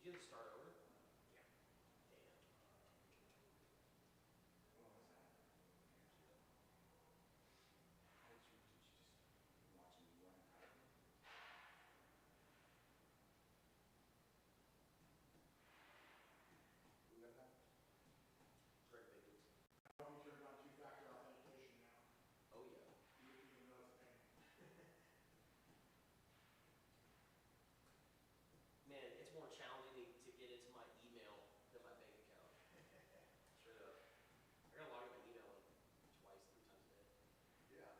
get a start over? Oh yeah. Man, it's more challenging to get into my email than my bank account. Straight up. I gotta log in my email like twice, 3 times a day. Yeah.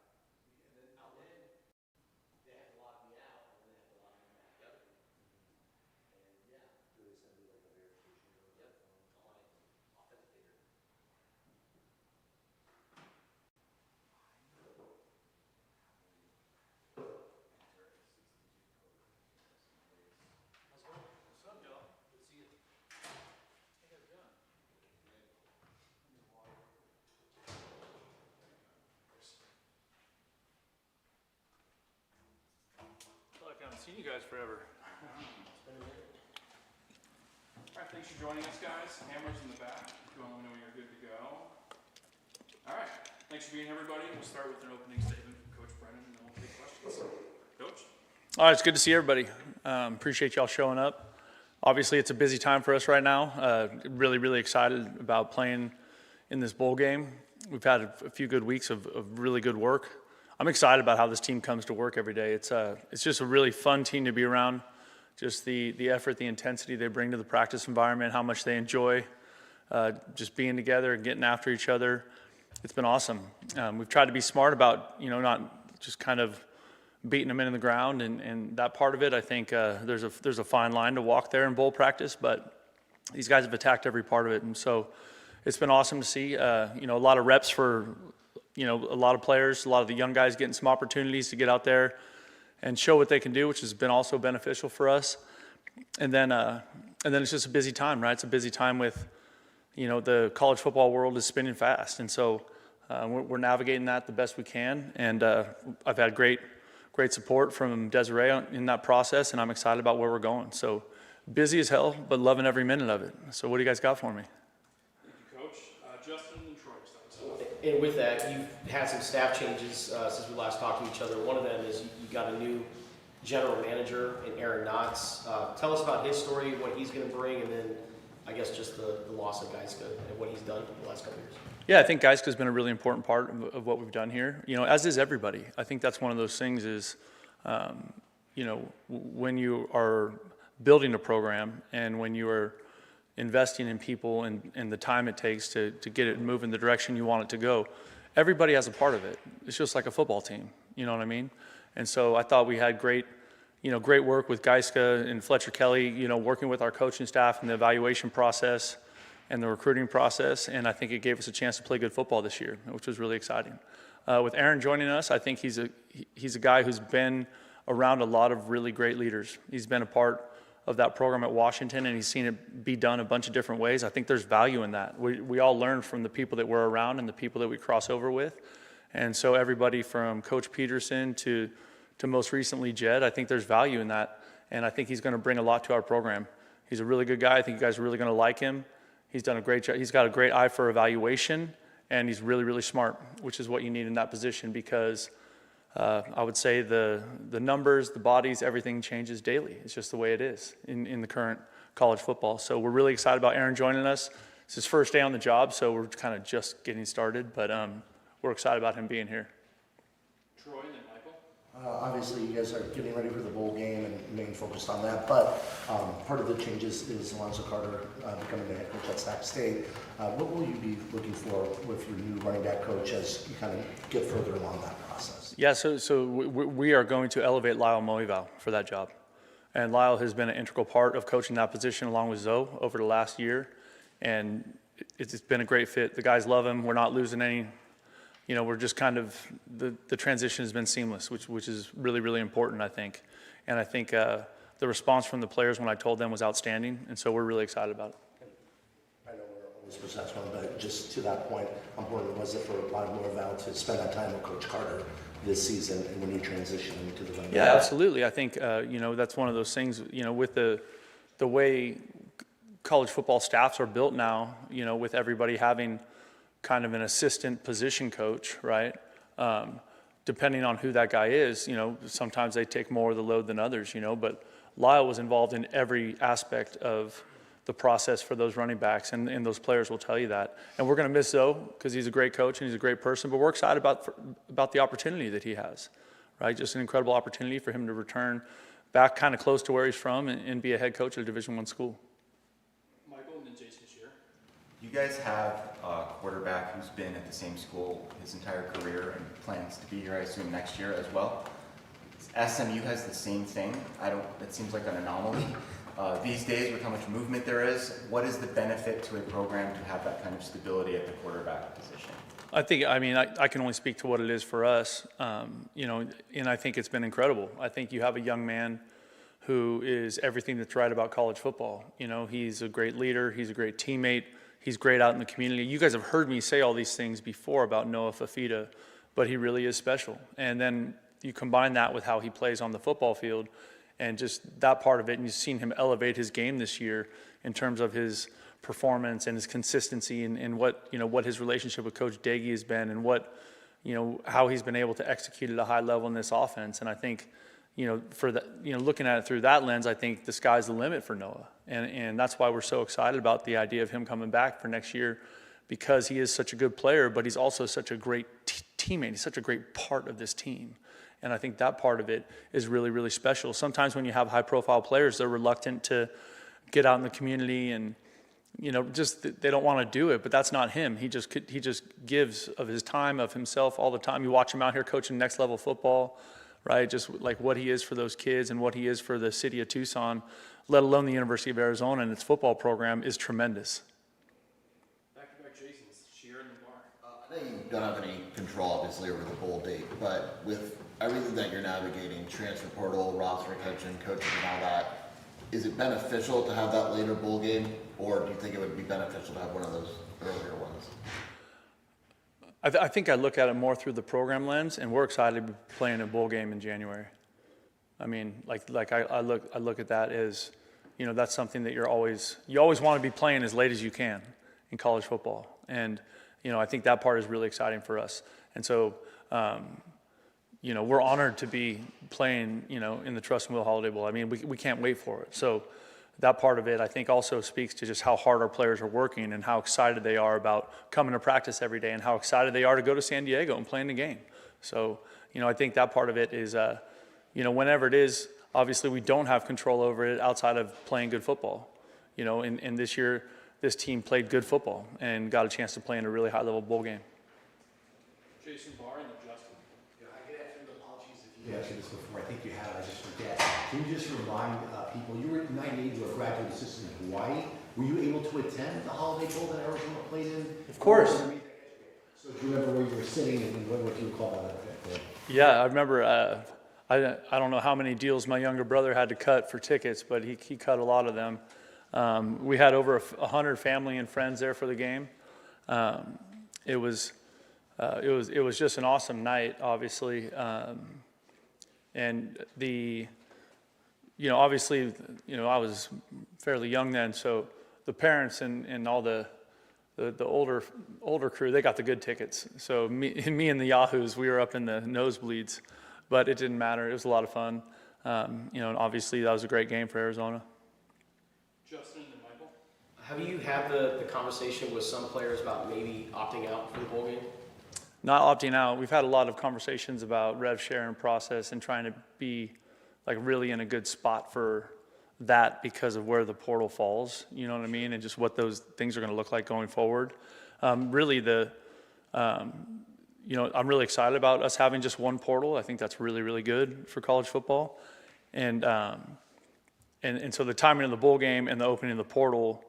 And then They have to log me out, and then they have to log me back up. And yeah, do they send you like a verification code? yep, on my authenticator. How's it going? What's up, y'all? Good to see you. How you guys doing? I feel like I haven't seen you guys forever. All right, thanks for joining us, guys. Hammers in the back. If you want to let me know when you're good to go. All right, thanks for being here, everybody. We'll start with an opening statement from Coach Brennan, and then we'll take questions. Coach? All right, it's good to see everybody. Appreciate y'all showing up. Obviously, it's a busy time for us right now. Really, really excited about playing in this bowl game. We've had a few good weeks of really good work. I'm excited about how this team comes to work every day. It's just a really fun team to be around. Just the effort, the intensity they bring to the practice environment, how much they enjoy just being together and getting after each other. It's been awesome. We've tried to be smart about, not just kind of beating them into the ground, and that part of it, I think there's a fine line to walk there in bowl practice, but these guys have attacked every part of it, and so it's been awesome to see. A lot of reps for, a lot of players, a lot of the young guys getting some opportunities to get out there and show what they can do, which has been also beneficial for us. And then it's just a busy time, right? It's a busy time with, the college football world is spinning fast, and so we're navigating that the best we can. And I've had great support from Desiree in that process, and I'm excited about where we're going. So busy as hell, but loving every minute of it. So what do you guys got for me? Thank you, Coach. Justin and Troy start. And with that, you've had some staff changes since we last talked to each other. One of them is you got a new general manager in Aaron Knotts. Tell us about his story, what he's going to bring, and then I guess just the loss of Geiska and what he's done in the last couple of years. Yeah, I think Geiska's been a really important part of what we've done here, as is everybody. I think that's one of those things is, when you are building a program and when you are investing in people and the time it takes to get it moving the direction you want it to go, everybody has a part of it. It's just like a football team, you know what I mean? And so I thought we had great work with Geiska and Fletcher Kelly, working with our coaching staff and the evaluation process and the recruiting process, and I think it gave us a chance to play good football this year, which was really exciting. With Aaron joining us, I think he's a guy who's been around a lot of really great leaders. He's been a part of that program at Washington, and he's seen it be done a bunch of different ways. I think there's value in that. We all learn from the people that we're around and the people that we cross over with, and so everybody from Coach Peterson to most recently Jed, I think there's value in that, and I think he's going to bring a lot to our program. He's a really good guy. I think you guys are really going to like him. He's done a great job. He's got a great eye for evaluation, and he's really, really smart, which is what you need in that position because I would say the numbers, the bodies, everything changes daily. It's just the way it is in the current college football. So we're really excited about Aaron joining us. It's his first day on the job, so we're kind of just getting started, but we're excited about him being here. Troy and then Michael. Obviously, you guys are getting ready for the bowl game and main focused on that, but part of the changes is Alonzo Carter becoming the head coach at Sac State. What will you be looking for with your new running back coach as you kind of get further along that process? Yeah, so we are going to elevate Lyle Moival for that job. And Lyle has been an integral part of coaching that position along with Zoe over the last year. And it's been a great fit. The guys love him. We're not losing any. We're just kind of, the transition has been seamless, which is really, really important, I think. And I think the response from the players when I told them was outstanding, and so we're really excited about it. I know we're always supposed to ask one, but just to that point, how important was it for Lyle Moival to spend that time with Coach Carter this season and when you transition into the running back? Yeah, absolutely. I think, that's one of those things, with the way college football staffs are built now, with everybody having kind of an assistant position coach, right? Depending on who that guy is, sometimes they take more of the load than others, but Lyle was involved in every aspect of the process for those running backs, and those players will tell you that. And we're going to miss Zoe because he's a great coach and he's a great person, but we're excited about the opportunity that he has, right? Just an incredible opportunity for him to return back kind of close to where he's from and be a head coach at a Division I school. Michael and then Jason Shear. You guys have a quarterback who's been at the same school his entire career and plans to be here, I assume, next year as well. SMU has the same thing. It seems like an anomaly. These days, with how much movement there is, what is the benefit to a program to have that kind of stability at the quarterback position? I can only speak to what it is for us, and I think it's been incredible. I think you have a young man who is everything that's right about college football. He's a great leader. He's a great teammate. He's great out in the community. You guys have heard me say all these things before about Noah Fafita, but he really is special. And then you combine that with how he plays on the football field and just that part of it, and you've seen him elevate his game this year in terms of his performance and his consistency and what his relationship with Coach Doege has been and how he's been able to execute at a high level in this offense. And I think, looking at it through that lens, I think the sky's the limit for Noah. And that's why we're so excited about the idea of him coming back for next year, because he is such a good player, but he's also such a great teammate. He's such a great part of this team. And I think that part of it is really, really special. Sometimes when you have high-profile players, they're reluctant to get out in the community and, they don't want to do it. But that's not him. He just gives of his time, of himself all the time. You watch him out here coaching next-level football, right? Just like what he is for those kids and what he is for the city of Tucson, let alone the University of Arizona and its football program is tremendous. Back-to-back Jasons, Shear and the bar. I know you don't have any control, obviously, over the bowl date, but with everything that you're navigating, transfer portal, roster retention, coaching, and all that, is it beneficial to have that later bowl game, or do you think it would be beneficial to have one of those earlier ones? I think I look at it more through the program lens, and we're excited to be playing a bowl game in January. I mean, I look at that as, that's something that you always want to be playing as late as you can in college football, and I think that part is really exciting for us, and so. We're honored to be playing, in the Trust and Will Holiday Bowl. I mean, we can't wait for it. So that part of it, I think, also speaks to just how hard our players are working and how excited they are about coming to practice every day and how excited they are to go to San Diego and play in the game. So, I think that part of it is, whenever it is, obviously we don't have control over it outside of playing good football. And this year, this team played good football and got a chance to play in a really high-level bowl game. Jason Barr and then Justin. I get after the apologies if you answered this before. I think you have. I just forget. Can you just remind people, you were 98, you were a graduate assistant in Hawaii. Were you able to attend the Holiday Bowl that Arizona played in? Of course. So do you remember where you were sitting and what do you call that? Yeah, I remember. I don't know how many deals my younger brother had to cut for tickets, but he cut a lot of them. We had over 100 family and friends there for the game. It was just an awesome night, obviously, and obviously, I was fairly young then, so the parents and all the older crew, they got the good tickets. So me and the Yahoos, we were up in the nosebleeds, but it didn't matter. It was a lot of fun, and obviously that was a great game for Arizona. Justin and then Michael. Have you had the conversation with some players about maybe opting out for the bowl game? Not opting out. We've had a lot of conversations about rev share and process and trying to be really in a good spot for that because of where the portal falls, you know what I mean? And just what those things are going to look like going forward. I'm really excited about us having just one portal. I think that's really, really good for college football. And so the timing of the bowl game and the opening of the portal,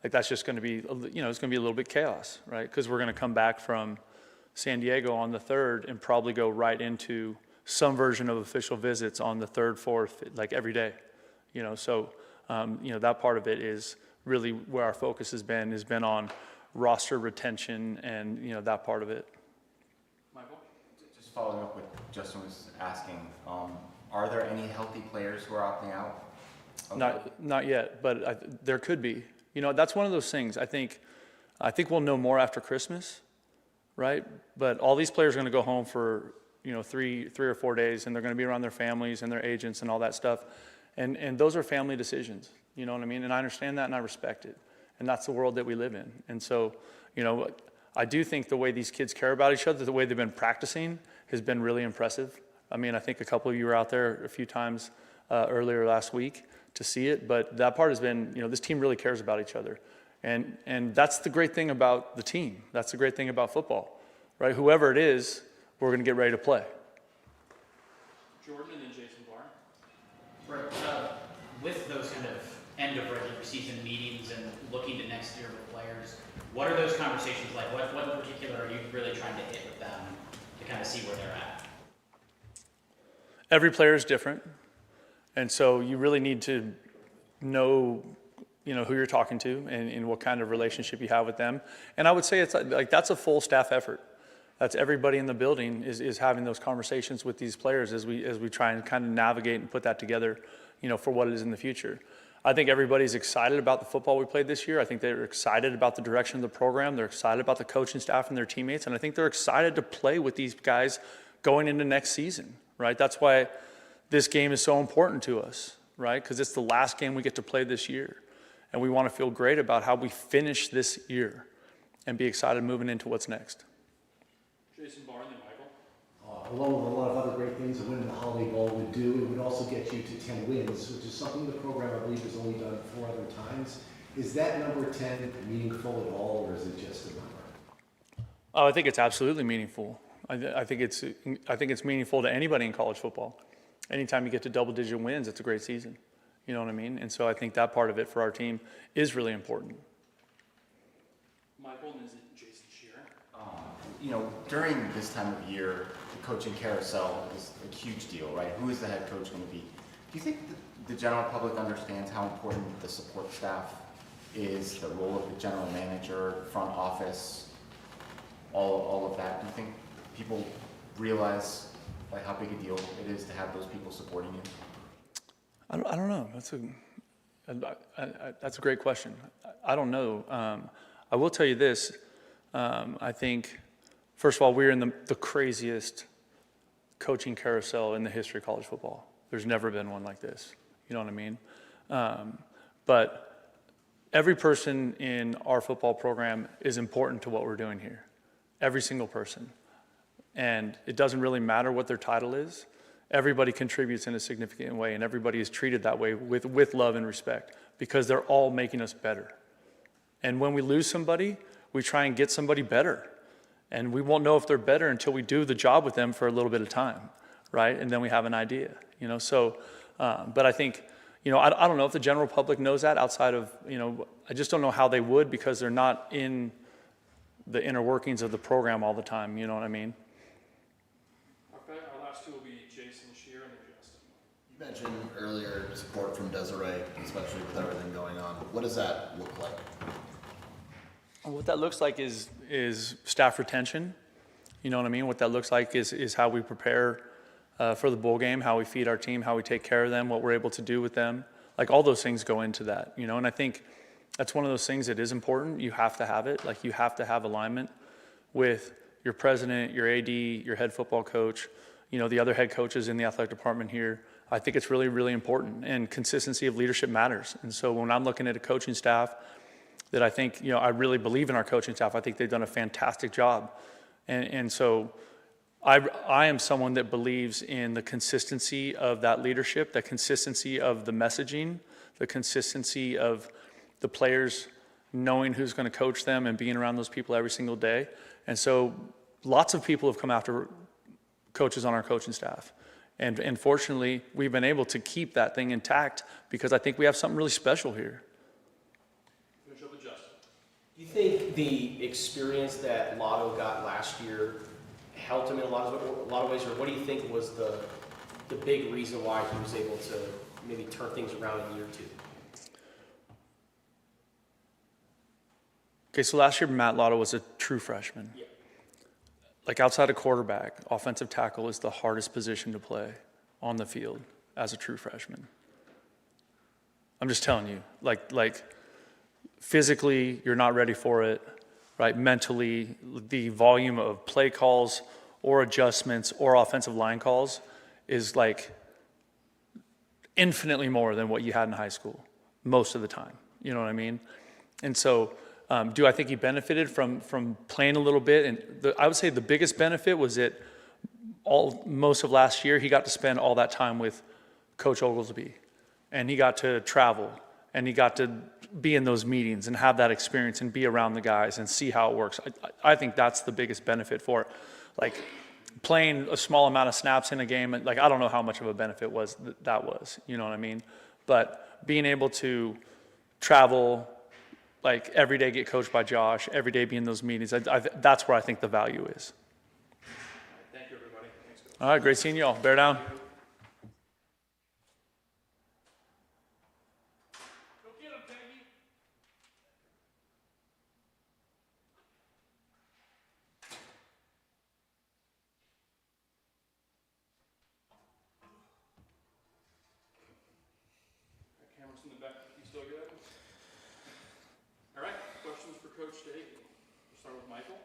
that's just going to be, it's going to be a little bit chaos, right? Because we're going to come back from San Diego on the 3rd and probably go right into some version of official visits on the 3rd, 4th, every day, So, that part of it is really where our focus has been on roster retention and, that part of it. Michael. Just following up what Justin was asking, are there any healthy players who are opting out? Not yet, but there could be. That's one of those things. I think we'll know more after Christmas, right? But all these players are going to go home for, 3 or 4 days, and they're going to be around their families and their agents and all that stuff. And those are family decisions, you know what I mean? And I understand that and I respect it. And that's the world that we live in. And so, I do think the way these kids care about each other, the way they've been practicing has been really impressive. I mean, I think a couple of you were out there a few times earlier last week to see it, but that part has been, this team really cares about each other. And that's the great thing about the team. That's the great thing about football, right? Whoever it is, we're going to get ready to play. Jordan and then Jason Barr. Brent, with those kind of end of regular season meetings and looking to next year with players, what are those conversations like? What in particular are you really trying to hit with them to kind of see where they're at? Every player is different. And so you really need to know, who you're talking to and what kind of relationship you have with them. And I would say it's like that's a full staff effort. That's everybody in the building is having those conversations with these players as we try and kind of navigate and put that together, for what it is in the future. I think everybody's excited about the football we played this year. I think they're excited about the direction of the program. They're excited about the coaching staff and their teammates. And I think they're excited to play with these guys going into next season, right? That's why this game is so important to us, right? Because it's the last game we get to play this year. And we want to feel great about how we finish this year and be excited moving into what's next. Jason Barr and then Michael. Along with a lot of other great things that winning the Holiday Bowl would do, it would also get you to 10 wins, which is something the program, I believe, has only done 4 other times. Is that number 10 meaningful at all, or is it just a number? Oh, I think it's absolutely meaningful. I think it's meaningful to anybody in college football. Anytime you get to double-digit wins, it's a great season. You know what I mean? And so I think that part of it for our team is really important. Michael, and is it Jason Shearer? During this time of year, the coaching carousel is a huge deal, right? Who is the head coach going to be? Do you think the general public understands how important the support staff is, the role of the general manager, front office, all of that? Do you think people realize how big a deal it is to have those people supporting you? I don't know. That's a great question. I don't know. I will tell you this. I think, first of all, we're in the craziest coaching carousel in the history of college football. There's never been one like this. You know what I mean? But every person in our football program is important to what we're doing here. Every single person. And it doesn't really matter what their title is. Everybody contributes in a significant way, and everybody is treated that way with love and respect because they're all making us better. And when we lose somebody, we try and get somebody better. And we won't know if they're better until we do the job with them for a little bit of time, right? And then we have an idea, So, but I think, I don't know if the general public knows that outside of, I just don't know how they would because they're not in the inner workings of the program all the time, you know what I mean? Okay, our last two will be Jason Shearer and then Justin. You mentioned earlier support from Desiree, especially with everything going on. What does that look like? What that looks like is staff retention. You know what I mean? What that looks like is how we prepare for the bowl game, how we feed our team, how we take care of them, what we're able to do with them. Like all those things go into that, And I think that's one of those things that is important. You have to have it. Like you have to have alignment with your president, your AD, your head football coach, the other head coaches in the athletic department here. I think it's really, really important. And consistency of leadership matters. And so when I'm looking at a coaching staff that I think, I really believe in our coaching staff. I think they've done a fantastic job. And so I am someone that believes in the consistency of that leadership, the consistency of the messaging, the consistency of the players knowing who's going to coach them and being around those people every single day. And so lots of people have come after coaches on our coaching staff. And fortunately, we've been able to keep that thing intact because I think we have something really special here. Finish up with Justin. Do you think the experience that Lotto got last year helped him in a lot of ways, or what do you think was the big reason why he was able to maybe turn things around in year 2? Okay, so last year Matt Lotto was a true freshman. Yeah. Like outside of quarterback, offensive tackle is the hardest position to play on the field as a true freshman. I'm just telling you, like physically, you're not ready for it, right? Mentally, the volume of play calls or adjustments or offensive line calls is like infinitely more than what you had in high school most of the time. You know what I mean? And so, do I think he benefited from playing a little bit? And I would say the biggest benefit was that most of last year he got to spend all that time with Coach Oglesby, and he got to travel, and he got to be in those meetings and have that experience and be around the guys and see how it works. I think that's the biggest benefit for it. Like playing a small amount of snaps in a game, like I don't know how much of a benefit that was, you know what I mean? But being able to travel, like every day get coached by Josh, every day be in those meetings, that's where I think the value is. Thank you, everybody. Thanks, Coach. All right, great seeing you all. Bear down. Go get him, Peggy. Cameras in the back. You still good? All right. Questions for Coach Doege? We'll start with Michael.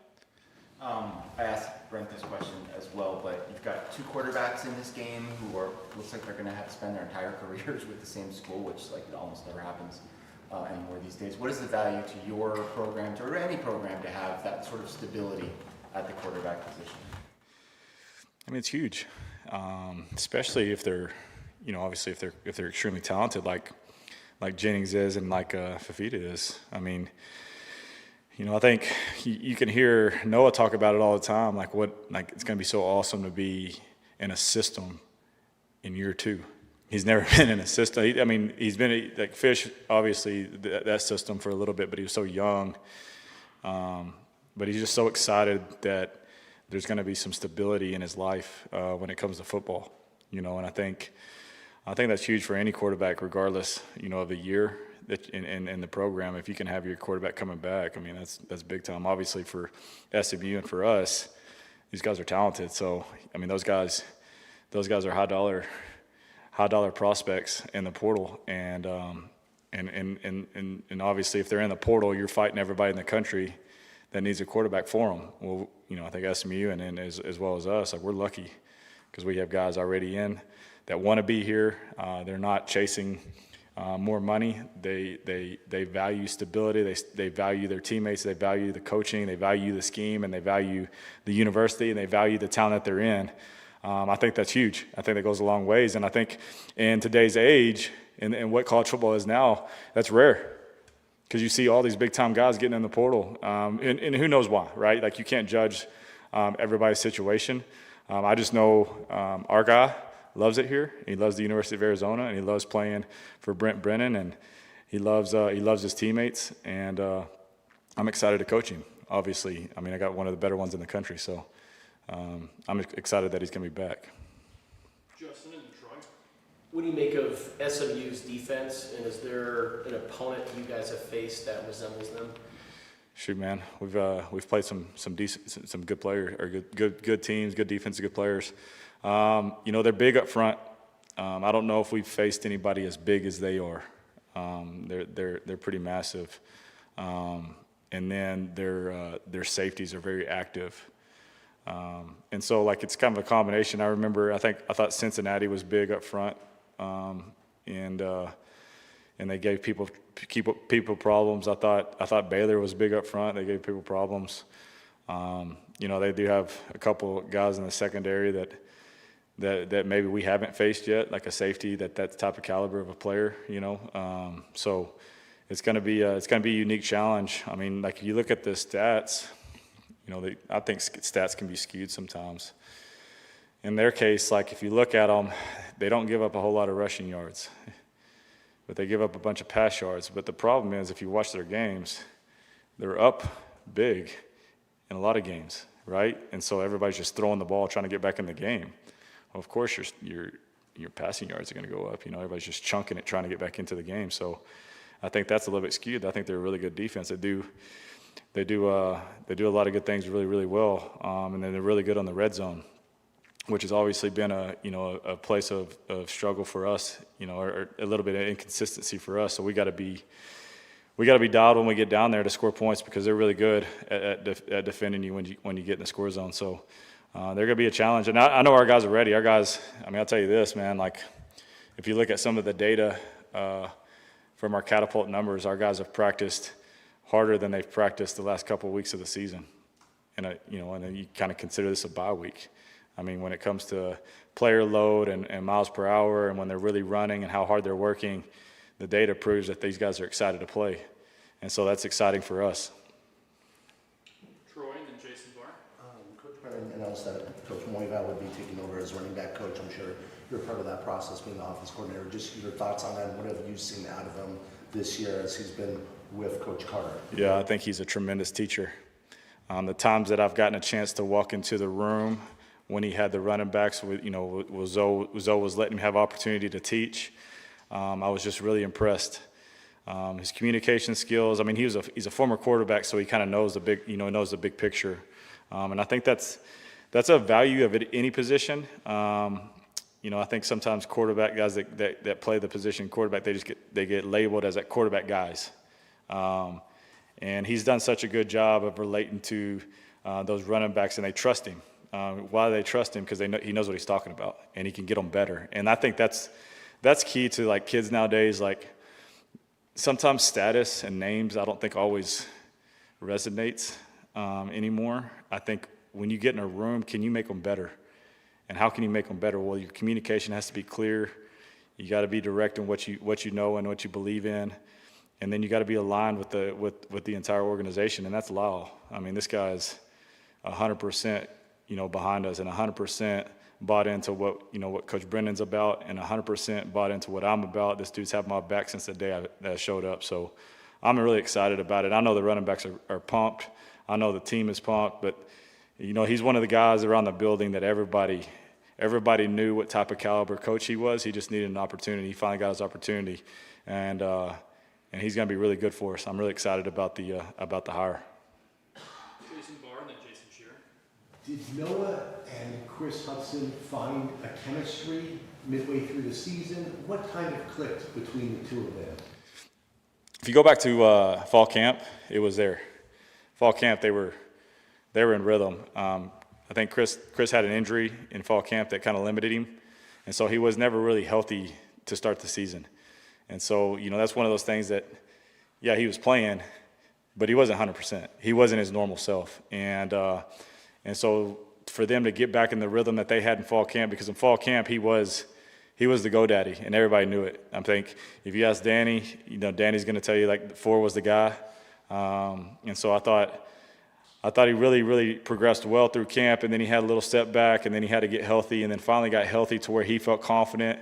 I asked Brent this question as well, but you've got two quarterbacks in this game who looks like they're going to have to spend their entire careers with the same school, which almost never happens anymore these days. What is the value to your program, or any program, to have that sort of stability at the quarterback position? I mean, it's huge, especially if they're, obviously if they're extremely talented, like Jennings is and like Fafita is. I mean, I think you can hear Noah talk about it all the time, like it's going to be so awesome to be in a system in year two. He's never been in a system. He's been like Fish, obviously that system for a little bit, but he was so young. But he's just so excited that there's going to be some stability in his life when it comes to football. And I think that's huge for any quarterback, regardless, of the year that in the program. If you can have your quarterback coming back, I mean, that's big time. Obviously for SMU and for us, these guys are talented. So I mean, those guys are high dollar prospects in the portal, and obviously if they're in the portal, you're fighting everybody in the country that needs a quarterback for them. Well, I think SMU and as well as us, we're lucky because we have guys already in that want to be here. They're not chasing more money. They value stability. They value their teammates. They value the coaching. They value the scheme, and they value the university, and they value the town that they're in. I think that's huge. I think that goes a long ways. And I think in today's age and what college football is now, that's rare. Because you see all these big-time guys getting in the portal, and who knows why, right? Like, you can't judge everybody's situation. I just know our guy loves it here. He loves the University of Arizona, and he loves playing for Brent Brennan, and he loves his teammates, and I'm excited to coach him, obviously. I mean, I got one of the better ones in the country, so I'm excited that he's going to be back. Justin in Detroit. What do you make of SMU's defense, and is there an opponent you guys have faced that resembles them? Shoot, man, we've played some good players, or good teams, good defense, good players. They're big up front. I don't know if we've faced anybody as big as they are. They're pretty massive, and then their safeties are very active. And so it's kind of a combination. I thought Cincinnati was big up front, and they gave people problems. I thought Baylor was big up front. They gave people problems. They do have a couple guys in the secondary that maybe we haven't faced yet, like a safety that type of caliber of a player. So it's going to be a unique challenge. I mean, if you look at the stats, I think stats can be skewed sometimes. In their case, if you look at them, they don't give up a whole lot of rushing yards, but they give up a bunch of pass yards. But the problem is, if you watch their games, they're up big in a lot of games, right? And so everybody's just throwing the ball, trying to get back in the game. Well, of course, your passing yards are going to go up. Everybody's just chunking it, trying to get back into the game. So I think that's a little bit skewed. I think they're a really good defense. They do a lot of good things really, really well, and then they're really good on the red zone, which has obviously been a place of struggle for us, or a little bit of inconsistency for us. So we got to be we got to be dialed when we get down there to score points because they're really good at defending you when you get in the score zone. So they're going to be a challenge. And I know our guys are ready. Our guys, I mean, I'll tell you this, man, like if you look at some of the data from our catapult numbers, our guys have practiced harder than they've practiced the last couple of weeks of the season. And, you know, and then you kind of consider this a bye week. I mean, when it comes to player load and miles per hour and when they're really running and how hard they're working, the data proves that these guys are excited to play. And so that's exciting for us. Troy and then Jason Barr. Coach Brennan announced that Coach Moival would be taking over as running back coach. I'm sure you're part of that process, being the offense coordinator. Just your thoughts on that, and what have you seen out of him this year as he's been with Coach Carter? Yeah, I think he's a tremendous teacher. The times that I've gotten a chance to walk into the room when he had the running backs, you know, Zoe was letting him have opportunity to teach. I was just really impressed. His communication skills. I mean, he's a former quarterback, so he kind of knows the big picture. And I think that's a value of any position. You know, I think sometimes quarterback guys that play the position quarterback, they get labeled as that quarterback guys. And he's done such a good job of relating to those running backs, and they trust him. Why do they trust him? Because he knows what he's talking about, and he can get them better. And I think that's key to like kids nowadays. Like sometimes status and names, I don't think always resonates anymore. I think when you get in a room, can you make them better? And how can you make them better? Well, your communication has to be clear. You got to be direct in what you know and what you believe in. And then you got to be aligned with the entire organization, and that's Lyle. I mean, this guy's 100%, you know, behind us, and 100% bought into what Coach Brennan's about, and 100% bought into what I'm about. This dude's had my back since the day that I showed up, so I'm really excited about it. I know the running backs are pumped. I know the team is pumped, but you know, he's one of the guys around the building that everybody knew what type of caliber coach he was. He just needed an opportunity. He finally got his opportunity, and he's going to be really good for us. I'm really excited about the hire. Jason Barr and then Jason Shearer. Did Noah and Chris Hudson find a chemistry midway through the season? What kind of clicked between the two of them? If you go back to fall camp, it was there. Fall camp, they were in rhythm. I think Chris had an injury in fall camp that kind of limited him, and so he was never really healthy to start the season. And so, you know, that's one of those things that, yeah, he was playing, but he wasn't 100%. He wasn't his normal self. And so for them to get back in the rhythm that they had in fall camp, because in fall camp he was the GoDaddy, and everybody knew it. I think if you ask Danny, you know, Danny's going to tell you like 4 was the guy. And so I thought he really, really progressed well through camp, and then he had a little step back, and then he had to get healthy, and then finally got healthy to where he felt confident,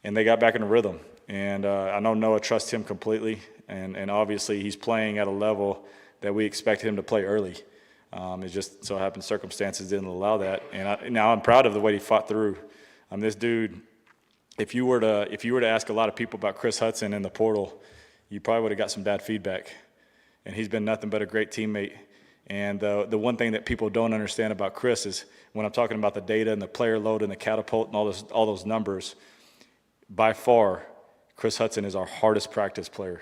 and they got back in a rhythm. And I know Noah trusts him completely, and obviously he's playing at a level that we expect him to play early. It just so happened circumstances didn't allow that, and now I'm proud of the way he fought through. This dude, if you were to ask a lot of people about Chris Hudson in the portal, you probably would have got some bad feedback. And he's been nothing but a great teammate. And the one thing that people don't understand about Chris is when I'm talking about the data and the player load and the catapult and all those numbers, by far, Chris Hudson is our hardest practice player.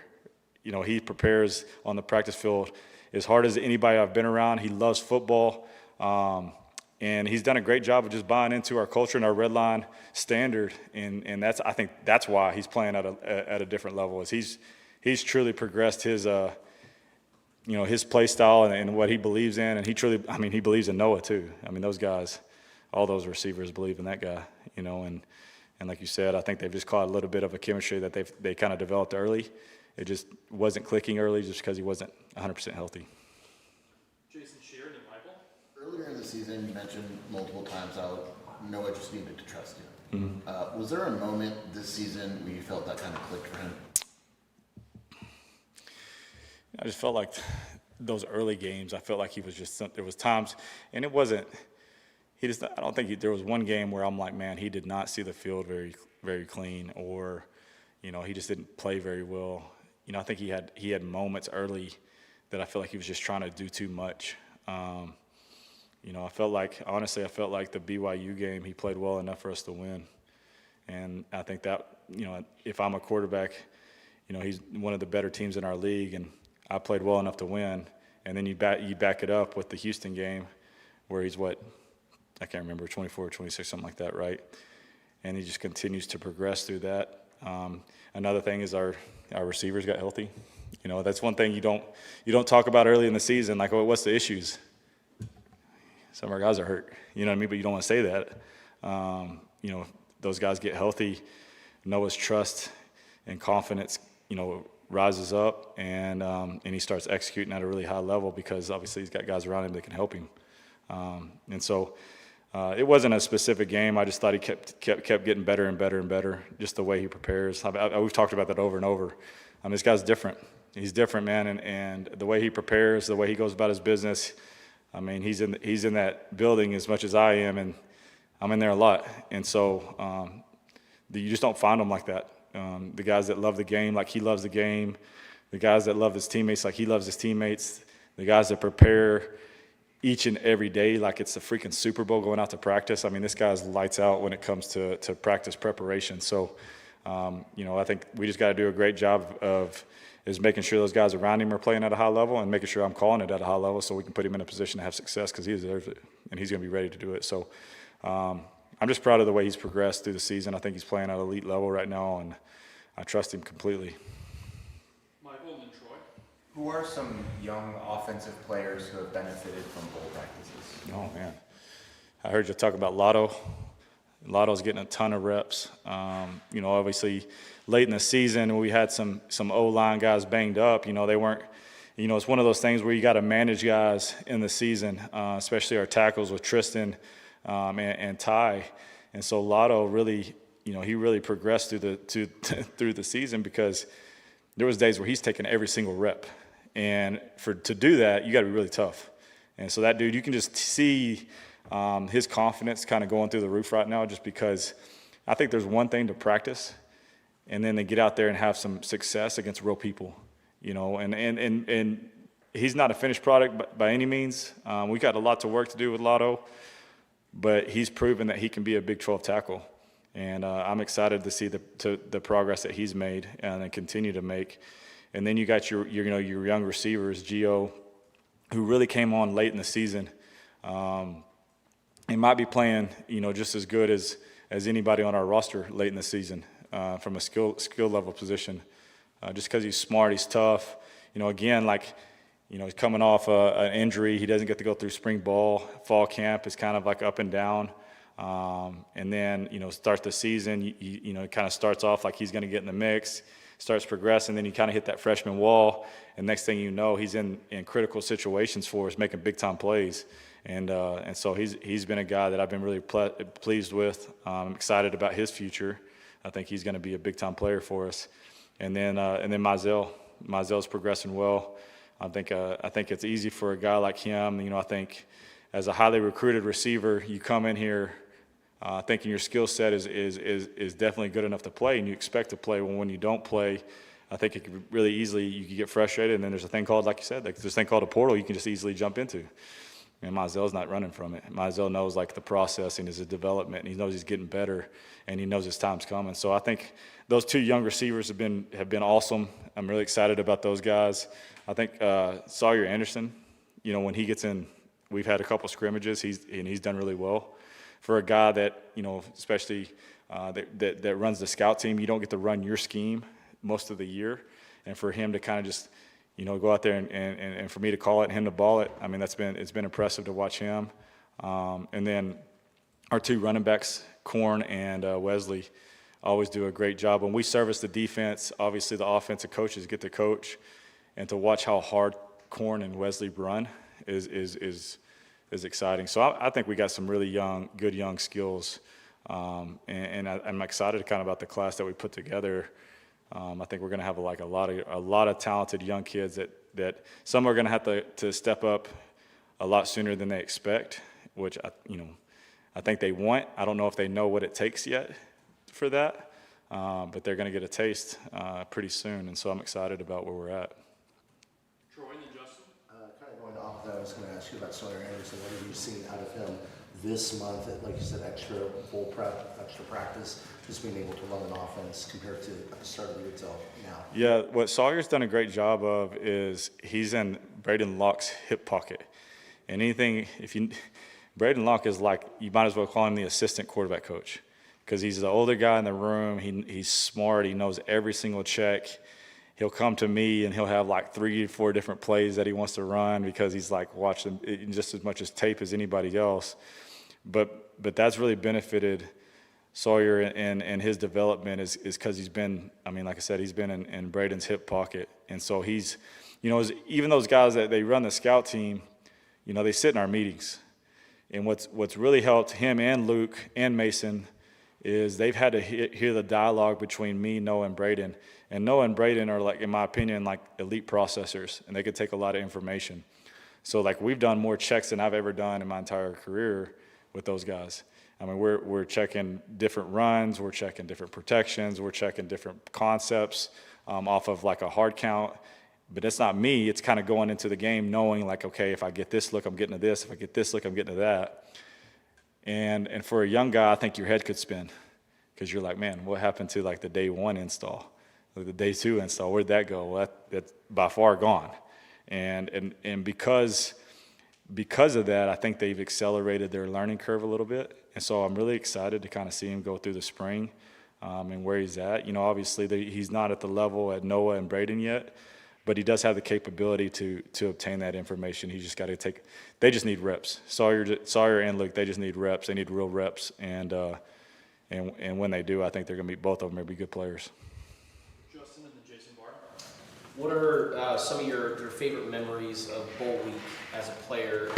You know, he prepares on the practice field as hard as anybody I've been around. He loves football, and he's done a great job of just buying into our culture and our red line standard. And I think that's why he's playing at a different level. Is he's truly progressed his his play style and what he believes in, and he believes in Noah too. I mean, those guys, all those receivers believe in that guy, you know, and like you said, I think they've just caught a little bit of a chemistry that they kind of developed early. It just wasn't clicking early just because he wasn't 100% healthy. Jason Shearer and Michael. Earlier in the season, you mentioned multiple times how Noah just needed to trust you. Mm-hmm. Was there a moment this season where you felt that kind of clicked for him? I just felt like those early games, I felt like he was just, there was times, and it wasn't, I don't think there was one game where I'm like, man, he did not see the field very, very clean, or, you know, he just didn't play very well. You know, I think he had moments early that I felt like he was just trying to do too much. You know, I felt like the BYU game, he played well enough for us to win. And I think that, you know, if I'm a quarterback he's one of the better teams in our league, and I played well enough to win. And then you back it up with the Houston game where he's I can't remember, 24 or 26, something like that, right? And he just continues to progress through that. Another thing is our receivers got healthy. That's one thing you don't talk about early in the season, like, what's the issues? Some of our guys are hurt, you know what I mean? But you don't want to say that. Those guys get healthy. Noah's trust and confidence, rises up, and he starts executing at a really high level because obviously he's got guys around him that can help him. And so it wasn't a specific game. I just thought he kept getting better and better and better, just the way he prepares. We've talked about that over and over. This guy's different. He's different, man, and the way he prepares, the way he goes about his business. He's in that building as much as I am, and I'm in there a lot. And so you just don't find them like that. The guys that love the game like he loves the game, the guys that love his teammates like he loves his teammates, the guys that prepare each and every day like it's the freaking Super Bowl going out to practice. This guy's lights out when it comes to practice preparation. So, I think we just got to do a great job of making sure those guys around him are playing at a high level and making sure I'm calling it at a high level so we can put him in a position to have success because he deserves it and he's going to be ready to do it. So I'm just proud of the way he's progressed through the season. I think he's playing at an elite level right now, and I trust him completely. Michael and then Troy. Who are some young offensive players who have benefited from bowl practices? Oh, man. I heard you talk about Lotto. Lotto's getting a ton of reps. Obviously late in the season we had some O-line guys banged up. They weren't, it's one of those things where you got to manage guys in the season, especially our tackles with Tristan and Ty. And so Lotto really, he really progressed through the season because there was days where he's taking every single rep. And to do that, you got to be really tough. And so that dude, you can just see his confidence kind of going through the roof right now just because I think there's one thing to practice and then to get out there and have some success against real people, and he's not a finished product by any means. We got a lot to work to do with Lotto, but he's proven that he can be a Big 12 tackle. And I'm excited to see the progress that he's made and continue to make. And then you got your young receivers, Gio, who really came on late in the season. He might be playing, just as good as anybody on our roster late in the season from a skill level position. Just because he's smart, he's tough. He's coming off an injury. He doesn't get to go through spring ball. Fall camp is kind of like up and down. And then, start the season, it kind of starts off like he's going to get in the mix, starts progressing, then you kind of hit that freshman wall, and next thing you know, he's in critical situations for us, making big-time plays. And so he's been a guy that I've been really pleased with. I'm excited about his future. I think he's going to be a big-time player for us. And then Mizell's progressing well. I think it's easy for a guy like him. I think as a highly recruited receiver, you come in here thinking your skill set is definitely good enough to play, and you expect to play. When you don't play, I think it could really easily, you could get frustrated, and then there's a thing called, like you said, there's a thing called a portal you can just easily jump into. And Mizell's not running from it. Mizell knows the process and his development, and he knows he's getting better, and he knows his time's coming. So I think those two young receivers have been awesome. I'm really excited about those guys. I think Sawyer Anderson, when he gets in, we've had a couple scrimmages. He's done really well. For a guy that especially that runs the scout team, you don't get to run your scheme most of the year, and for him to kind of just go out there and for me to call it and him to ball it, it's been impressive to watch him. And then our two running backs, Korn and Wesley, always do a great job. When we service the defense, obviously the offensive coaches get to coach, and to watch how hard Korn and Wesley run is exciting. So I think we got some really good young skills, and I'm excited kind of about the class that we put together. I think we're going to have a lot of talented young kids that some are going to have to step up a lot sooner than they expect, which I think they want. I don't know if they know what it takes yet for that, but they're going to get a taste pretty soon, and so I'm excited about where we're at. Troy and then Justin. Kind of going off that, I was going to ask you about Sawyer Anderson. What have you seen out of him this month, like you said, extra full prep, extra practice, just being able to run an offense compared to at the start of the year till now? Yeah, what Sawyer's done a great job of is he's in Braden Locke's hip pocket. And Braden Locke is like, you might as well call him the assistant quarterback coach, because he's the older guy in the room. He's smart. He knows every single check. He'll come to me and he'll have like 3 or 4 different plays that he wants to run because he's like watching just as much as tape as anybody else. But that's really benefited Sawyer and his development is because he's been, I mean, like I said, he's been in Braden's hip pocket. And so he's, even those guys that they run the scout team, they sit in our meetings. And what's really helped him and Luke and Mason is they've had to hear the dialogue between me, Noah, and Braden. And Noah and Braden are, like, in my opinion, like elite processors, and they could take a lot of information. So, like, we've done more checks than I've ever done in my entire career with those guys. I mean, we're checking different runs, we're checking different protections, we're checking different concepts off of like a hard count. But it's not me. It's kind of going into the game knowing, like, okay, if I get this look, I'm getting to this. If I get this look, I'm getting to that. And for a young guy, I think your head could spin because you're like, man, what happened to like the day 1 install, or the day 2 install? Where'd that go? Well, that's by far gone. And because of that, I think they've accelerated their learning curve a little bit. And so I'm really excited to kind of see him go through the spring and where he's at. Obviously he's not at the level at Noah and Braden yet, but he does have the capability to obtain that information. He just got to they just need reps. Sawyer and Luke, they just need reps. They need real reps. And when they do, I think they're going to be, both of them are going to be good players. Justin and then Jason Barr. What are some of your favorite memories of bowl week as a player?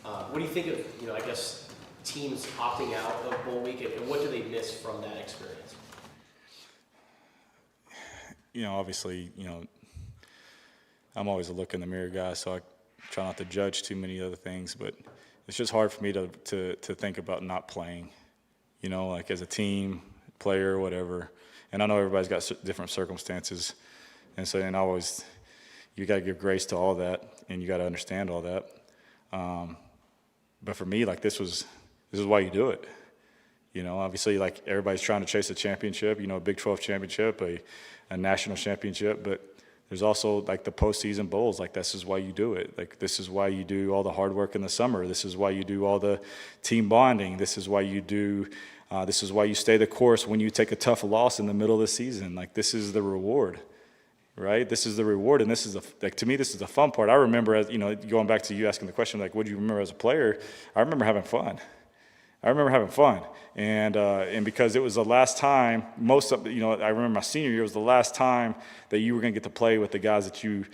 What do you think of, I guess, teams opting out of bowl week, and what do they miss from that experience? Obviously, I'm always a look in the mirror guy, so I try not to judge too many other things, but it's just hard for me to think about not playing, like as a team, player, or whatever. And I know everybody's got different circumstances, and always, you got to give grace to all that, and you got to understand all that. But for me, like, this is why you do it. Obviously, like, everybody's trying to chase a championship, a Big 12 championship, a national championship, but there's also, like, the postseason bowls. Like, this is why you do it. Like, this is why you do all the hard work in the summer. This is why you do all the team bonding. This is why you stay the course when you take a tough loss in the middle of the season. Like, this is the reward, right? This is the reward, and this is to me, this is the fun part. I remember, as going back to you asking the question, like, what do you remember as a player? I remember having fun. And because it was the last time, I remember my senior year was the last time that you were going to get to play with the guys that you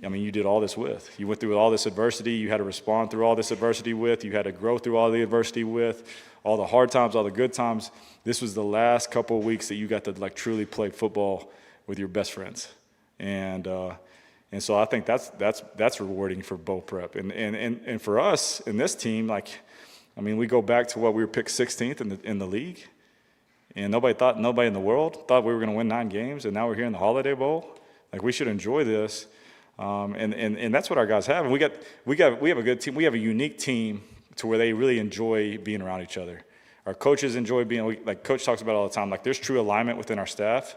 did all this with. You went through all this adversity. You had to respond through all this adversity with. You had to grow through all the adversity with, all the hard times, all the good times. This was the last couple of weeks that you got to, like, truly play football with your best friends. And so I think that's rewarding for bowl prep. And for us in this team, like, we go back to what we were picked 16th in the league, and nobody in the world thought we were going to win 9 games, and now we're here in the Holiday Bowl. Like, we should enjoy this, and that's what our guys have. And we have a good team. We have a unique team to where they really enjoy being around each other. Our coaches enjoy being, like Coach talks about all the time. Like, there's true alignment within our staff,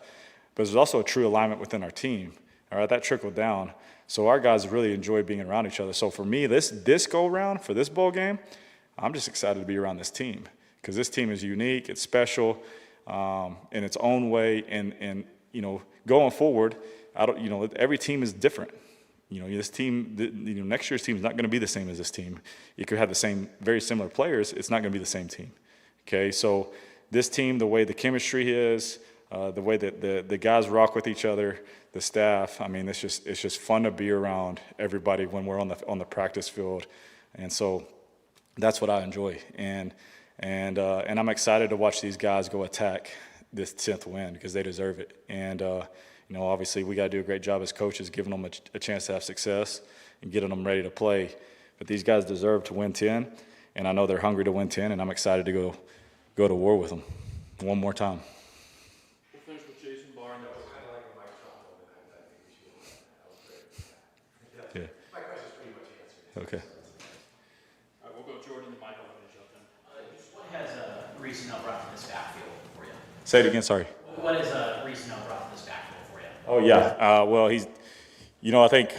but there's also a true alignment within our team. All right, that trickled down. So our guys really enjoy being around each other. So for me, this go round for this bowl game, I'm just excited to be around this team because this team is unique, it's special in its own way, and going forward, every team is different. This team, next year's team is not going to be the same as this team. You could have the same, very similar players. It's not going to be the same team. Okay, so this team, the way the chemistry is, the way that the guys rock with each other, the staff. It's just fun to be around everybody when we're on the practice field, and so. That's what I enjoy, and I'm excited to watch these guys go attack this 10th win because they deserve it. And obviously we got to do a great job as coaches, giving them a chance to have success and getting them ready to play. But these guys deserve to win 10, and I know they're hungry to win 10, and I'm excited to go to war with them one more time. We'll finish with Jason Barr. And Yeah. My question's pretty much answered. Okay. All right, we'll go Jordan and Michael. Finish up. Reese brought to this backfield for you? Say it again, sorry. What is Reese brought to this backfield for you? Oh, yeah. Well, he's, I think,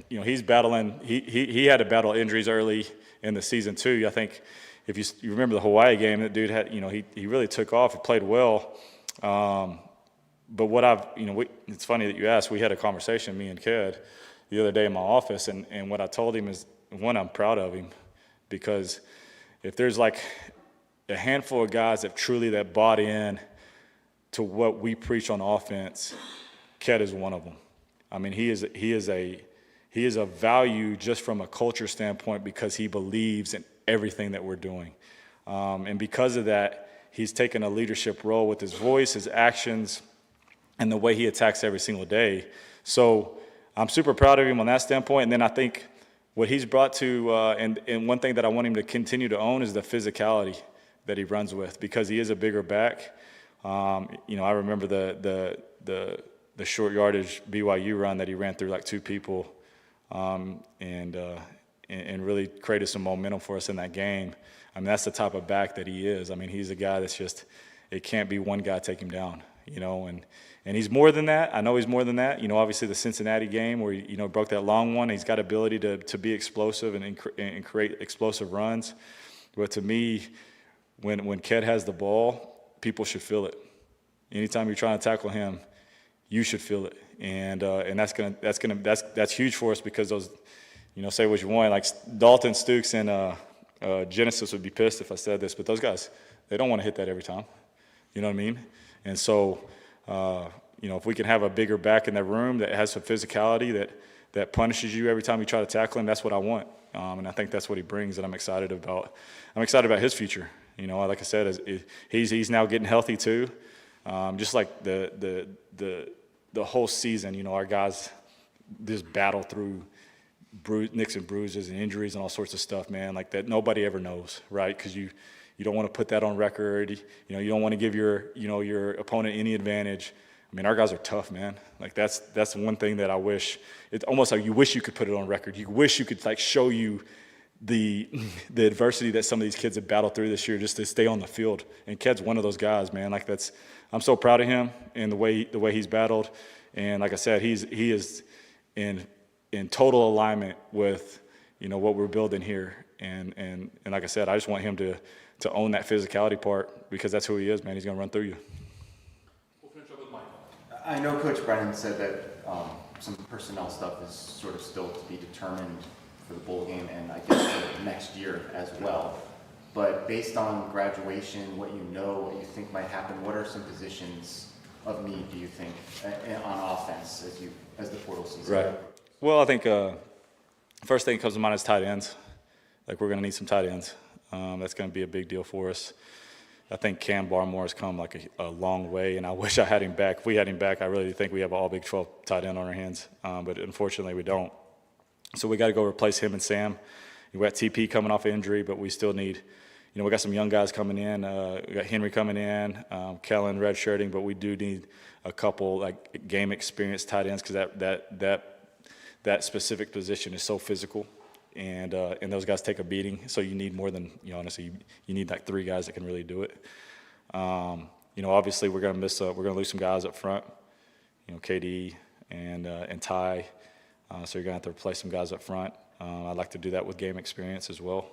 he's battling, he had to battle injuries early in the season too. I think if you remember the Hawaii game, that dude had, he really took off. He played well. But what it's funny that you asked. We had a conversation, me and Ked, the other day in my office, and what I told him is, one, I'm proud of him, because if there's like a handful of guys that bought in to what we preach on offense, Ked is one of them. I mean, he is a value just from a culture standpoint because he believes in everything that we're doing, and because of that, he's taken a leadership role with his voice, his actions, and the way he attacks every single day. So I'm super proud of him on that standpoint. And then I think what he's brought to, and one thing that I want him to continue to own is the physicality that he runs with, because he is a bigger back. I remember the short yardage BYU run that he ran through like two people, and really created some momentum for us in that game. I mean, that's the type of back that he is. I mean, he's a guy that's just, it can't be one guy take him down, and he's more than that. I know he's more than that. Obviously the Cincinnati game where he broke that long one. He's got ability to be explosive and create explosive runs. But to me, when Ked has the ball, people should feel it. Anytime you're trying to tackle him, you should feel it, and that's huge for us, because those, say what you want, like Dalton, Stukes, and Genesis would be pissed if I said this, but those guys, they don't want to hit that every time. You know what I mean? And so, if we can have a bigger back in that room that has some physicality that punishes you every time you try to tackle him, that's what I want. And I think that's what he brings, and I'm excited about. I'm excited about his future. Like I said, he's now getting healthy too. Just like the whole season, our guys just battle through nicks and bruises and injuries and all sorts of stuff, man, like that nobody ever knows, right? Because you don't want to put that on record. You don't want to give your opponent any advantage. I mean, our guys are tough, man. Like that's one thing that I wish. It's almost like you wish you could put it on record. You wish you could like show you the adversity that some of these kids have battled through this year just to stay on the field. And Ked's one of those guys, man. Like I'm so proud of him and the way he's battled. And like I said, he is in total alignment with what we're building here. And like I said, I just want him to own that physicality part, because that's who he is, man. He's going to run through you. We'll finish up with Michael. I know Coach Brennan said that some personnel stuff is sort of still to be determined for the bowl game, and I guess for next year as well. But based on graduation, what what you think might happen, what are some positions of need, do you think, on offense as the portal season? Right. Well, I think first thing that comes to mind is tight ends. Like, we're going to need some tight ends. That's going to be a big deal for us. I think Cam Barmore has come like a long way, and I wish I had him back. If we had him back, I really think we have an all Big 12 tight end on our hands, but unfortunately we don't. So we got to go replace him and Sam. We got TP coming off injury, but we still need, we got some young guys coming in. We got Henry coming in, Kellen redshirting, but we do need a couple like game experience tight ends, because that specific position is so physical. And those guys take a beating, so you need more than, honestly, you need like 3 guys that can really do it. Obviously we're going to lose some guys up front, KD and Ty, so you're going to have to replace some guys up front. I'd like to do that with game experience as well.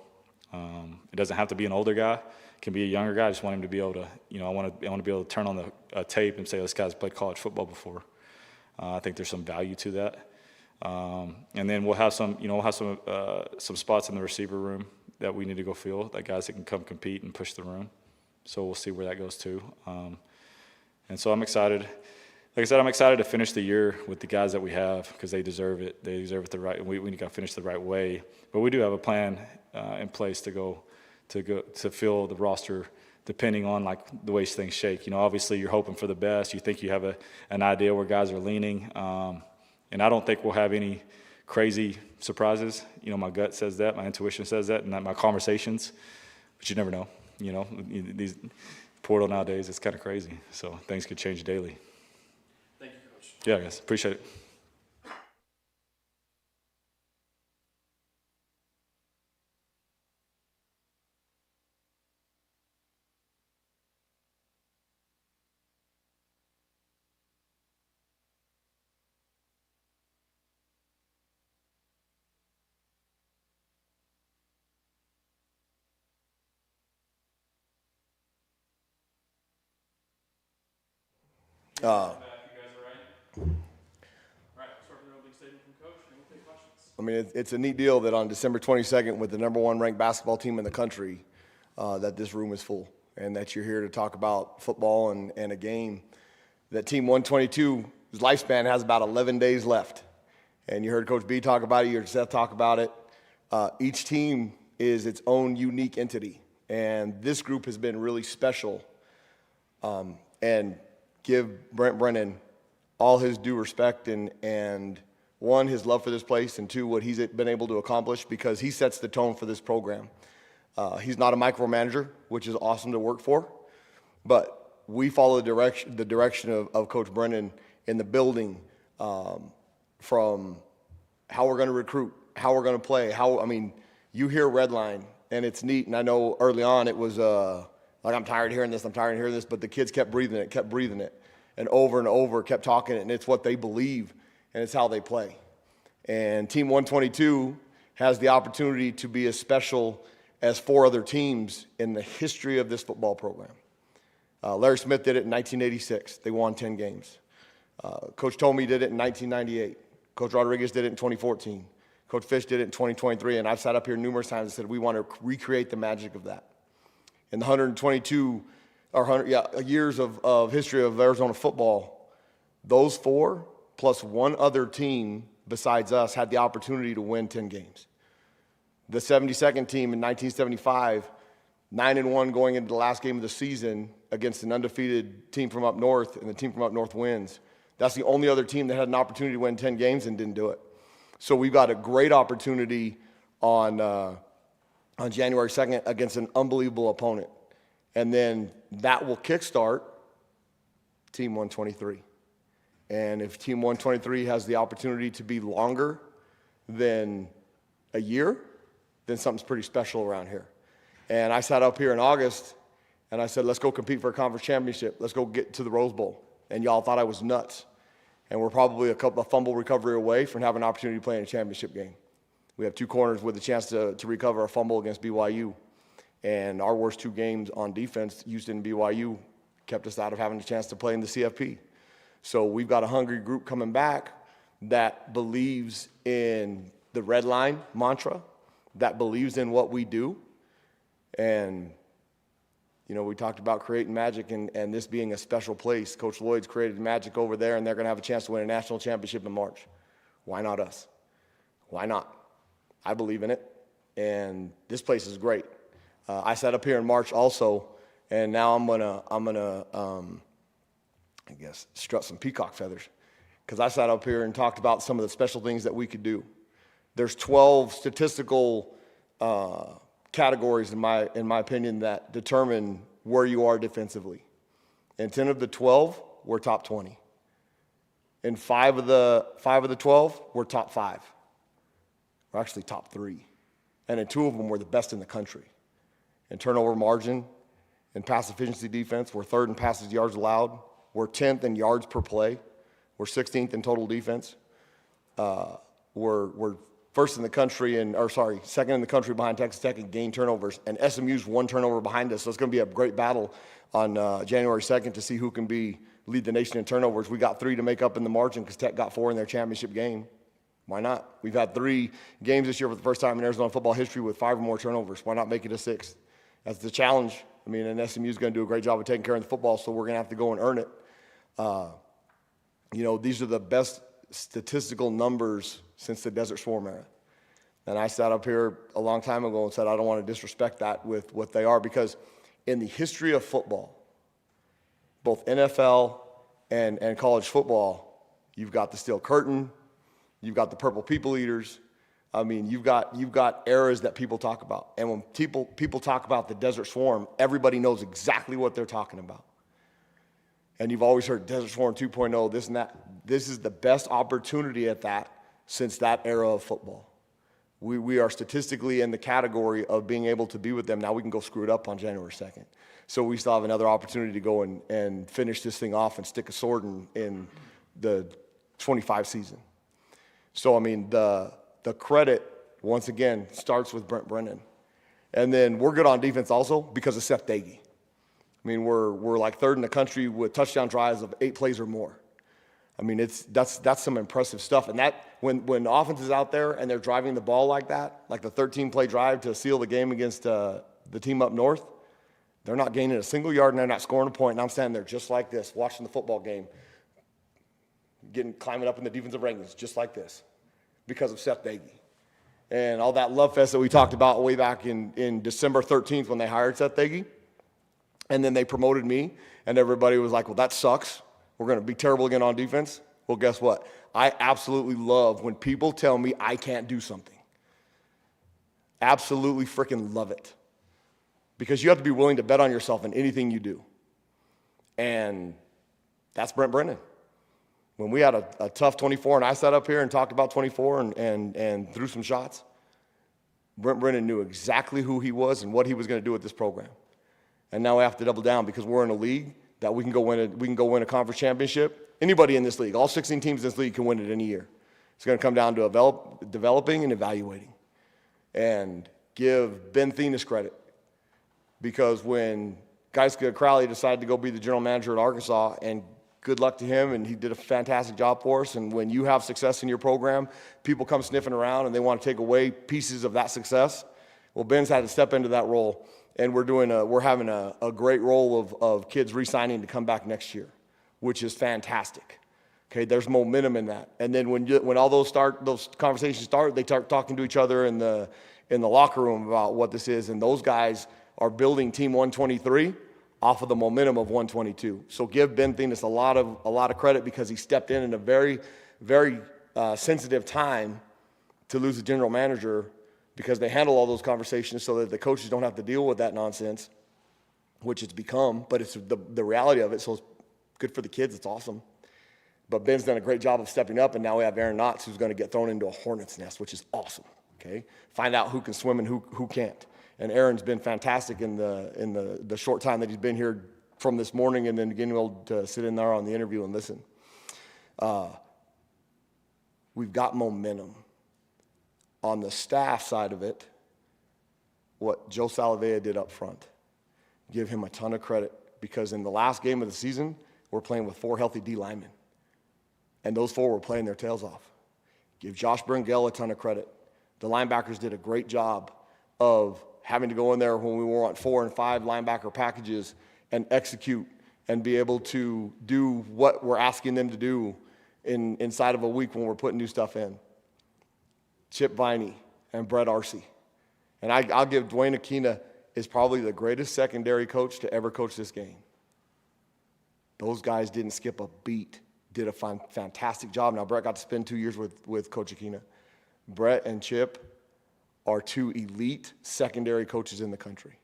It doesn't have to be an older guy; it can be a younger guy. I just want him to be able to, I want to be able to turn on the tape and say, this guy's played college football before. I think there's some value to that. And then we'll have some spots in the receiver room that we need to go fill, that guys that can come compete and push the room. So we'll see where that goes too. And so I'm excited. Like I said, I'm excited to finish the year with the guys that we have, because they deserve it. They deserve it the right. We got to finish the right way. But we do have a plan in place to fill the roster, depending on like the way things shake. Obviously you're hoping for the best. You think you have an idea where guys are leaning. And I don't think we'll have any crazy surprises. My gut says that, my intuition says that, and my conversations. But you never know. These portal nowadays, it's kind of crazy. So things could change daily. Thank you, Coach. Yeah, guys, appreciate it. Back, you guys all right? All right, start with an opening statement from Coach, and we'll take questions. I mean, it's a neat deal that on December 22nd, with the #1 ranked basketball team in the country, that this room is full, and that you're here to talk about football and a game. That Team 122's lifespan has about 11 days left. And you heard Coach B talk about it, you heard Seth talk about it. Each team is its own unique entity, and this group has been really special. And give Brent Brennan all his due respect and one, his love for this place, and two, what he's been able to accomplish, because he sets the tone for this program. He's not a micromanager, which is awesome to work for, but we follow the direction of Coach Brennan in the building, from how we're going to recruit, how we're going to play, you hear Redline, and it's neat, and I know early on it was like, I'm tired of hearing this, but the kids kept breathing it, and over, kept talking it, and it's what they believe, and it's how they play. And Team 122 has the opportunity to be as special as 4 other teams in the history of this football program. Larry Smith did it in 1986. They won 10 games. Coach Tomey did it in 1998. Coach Rodriguez did it in 2014. Coach Fish did it in 2023, and I've sat up here numerous times and said we want to recreate the magic of that. In the 122 years of history of Arizona football, those 4 plus one other team besides us had the opportunity to win 10 games. The 72nd team in 1975, 9-1 going into the last game of the season against an undefeated team from up north, and the team from up north wins. That's the only other team that had an opportunity to win 10 games and didn't do it. So we've got a great opportunity on January 2nd against an unbelievable opponent. And then that will kickstart Team 123. And if Team 123 has the opportunity to be longer than a year, then something's pretty special around here. And I sat up here in August, and I said, let's go compete for a conference championship. Let's go get to the Rose Bowl. And y'all thought I was nuts. And we're probably a fumble recovery away from having an opportunity to play in a championship game. We have 2 corners with a chance to recover a fumble against BYU. And our worst 2 games on defense, Houston and BYU, kept us out of having a chance to play in the CFP. So we've got a hungry group coming back that believes in the red line mantra, that believes in what we do. And, we talked about creating magic and this being a special place. Coach Lloyd's created magic over there, and they're going to have a chance to win a national championship in March. Why not us? Why not? I believe in it, and this place is great. I sat up here in March also, and now I'm gonna I guess strut some peacock feathers, because I sat up here and talked about some of the special things that we could do. There's 12 statistical categories in my opinion that determine where you are defensively. And 10 of the 12 were top 20. In 5 of the 12 were top 5. Or actually top 3. And in 2 of them were the best in the country. In turnover margin, in pass efficiency defense, we're 3rd in passes yards allowed. We're 10th in yards per play. We're 16th in total defense. We're first in the country, second in the country behind Texas Tech in gain turnovers. And SMU's 1 turnover behind us. So it's going to be a great battle on January 2nd to see who can lead the nation in turnovers. We got 3 to make up in the margin because Tech got 4 in their championship game. Why not? We've had 3 games this year for the first time in Arizona football history with 5 or more turnovers. Why not make it a 6th? That's the challenge. And SMU is going to do a great job of taking care of the football, so we're going to have to go and earn it. These are the best statistical numbers since the Desert Swarm era. And I sat up here a long time ago and said I don't want to disrespect that with what they are, because in the history of football, both NFL and college football, you've got the Steel Curtain, you've got the Purple People Eaters. You've got eras that people talk about. And when people talk about the Desert Swarm, everybody knows exactly what they're talking about. And you've always heard Desert Swarm 2.0, this and that. This is the best opportunity at that since that era of football. We are statistically in the category of being able to be with them. Now we can go screw it up on January 2nd. So we still have another opportunity to go and finish this thing off and stick a sword in the 25 season. So, the credit, once again, starts with Brent Brennan. And then we're good on defense also because of Seth Doege. I mean, we're like third in the country with touchdown drives of 8 plays or more. I mean, that's some impressive stuff. And that when the offense is out there and they're driving the ball like that, like the 13-play drive to seal the game against the team up north, they're not gaining a single yard and they're not scoring a point. And I'm standing there just like this, watching the football game, climbing up in the defensive rankings just like this because of Seth Doege. And all that love fest that we talked about way back in December 13th when they hired Seth Doege. And then they promoted me, and everybody was like, well, that sucks. We're going to be terrible again on defense. Well, guess what? I absolutely love when people tell me I can't do something. Absolutely freaking love it. Because you have to be willing to bet on yourself in anything you do. And that's Brent Brennan. When we had a tough 24 and I sat up here and talked about 24 and threw some shots, Brent Brennan knew exactly who he was and what he was going to do with this program. And now we have to double down because we're in a league that we can go win a conference championship. Anybody in this league, all 16 teams in this league can win it any year. It's going to come down to developing and evaluating. And give Ben Thenis credit. Because when Geiska Crowley decided to go be the general manager at Arkansas, and good luck to him, and he did a fantastic job for us. And when you have success in your program, people come sniffing around and they want to take away pieces of that success. Well, Ben's had to step into that role, and we're having a great role of kids re-signing to come back next year, which is fantastic. Okay, there's momentum in that. And then when all those conversations start, they start talking to each other in the locker room about what this is, and those guys are building Team 123 off of the momentum of 122. So give Ben Thenis a lot of credit because he stepped in a very, very sensitive time to lose a general manager because they handle all those conversations so that the coaches don't have to deal with that nonsense, which it's become, but it's the reality of it. So it's good for the kids. It's awesome. But Ben's done a great job of stepping up, and now we have Aaron Knotts who's going to get thrown into a hornet's nest, which is awesome. Okay, find out who can swim and who can't. And Aaron's been fantastic in the short time that he's been here from this morning, and then getting able to sit in there on the interview and listen. We've got momentum. On the staff side of it, what Joe Salavea did up front, give him a ton of credit because in the last game of the season, we're playing with 4 healthy D linemen. And those 4 were playing their tails off. Give Josh Brengel a ton of credit. The linebackers did a great job of having to go in there when we were on 4 and 5 linebacker packages and execute and be able to do what we're asking them to do inside of a week when we're putting new stuff in. Chip Viney and Brett Arcee. And I'll give Dwayne Aquina is probably the greatest secondary coach to ever coach this game. Those guys didn't skip a beat, did a fantastic job. Now, Brett got to spend 2 years with Coach Aquina. Brett and Chip are 2 elite secondary coaches in the country.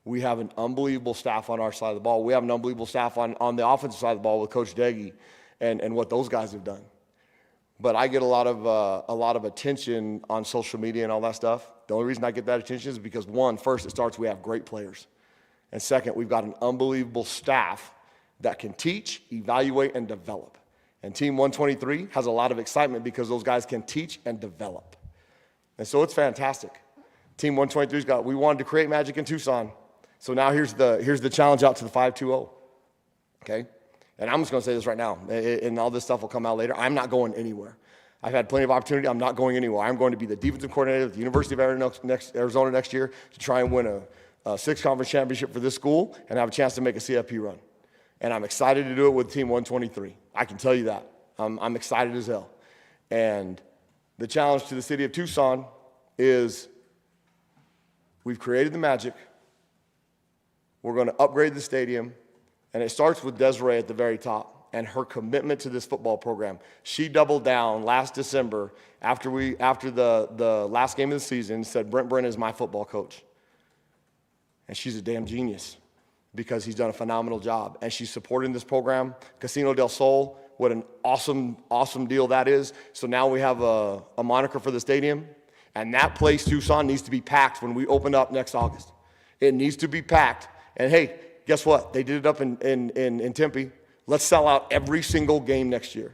We have an unbelievable staff on our side of the ball. We have an unbelievable staff on the offensive side of the ball with Coach Doege and what those guys have done. But I get a lot of attention on social media and all that stuff. The only reason I get that attention is because, first, it starts we have great players. And second, we've got an unbelievable staff that can teach, evaluate, and develop. And Team 123 has a lot of excitement because those guys can teach and develop. And so it's fantastic. Team 123's we wanted to create magic in Tucson. So now here's the challenge out to the 5-2-0. Okay? And I'm just going to say this right now, and all this stuff will come out later. I'm not going anywhere. I've had plenty of opportunity. I'm not going anywhere. I'm going to be the defensive coordinator at the University of Arizona next year to try and win a 6th conference championship for this school and have a chance to make a CFP run. And I'm excited to do it with Team 123. I can tell you that. I'm excited as hell. And the challenge to the city of Tucson is we've created the magic. We're going to upgrade the stadium. And it starts with Desiree at the very top and her commitment to this football program. She doubled down last December after the last game of the season and said, Brent Brennan is my football coach. And she's a damn genius because he's done a phenomenal job. And she's supporting this program. Casino del Sol, what an awesome, awesome deal that is. So now we have a moniker for the stadium. And that place, Tucson, needs to be packed when we open up next August. It needs to be packed. And hey, guess what? They did it up in Tempe. Let's sell out every single game next year.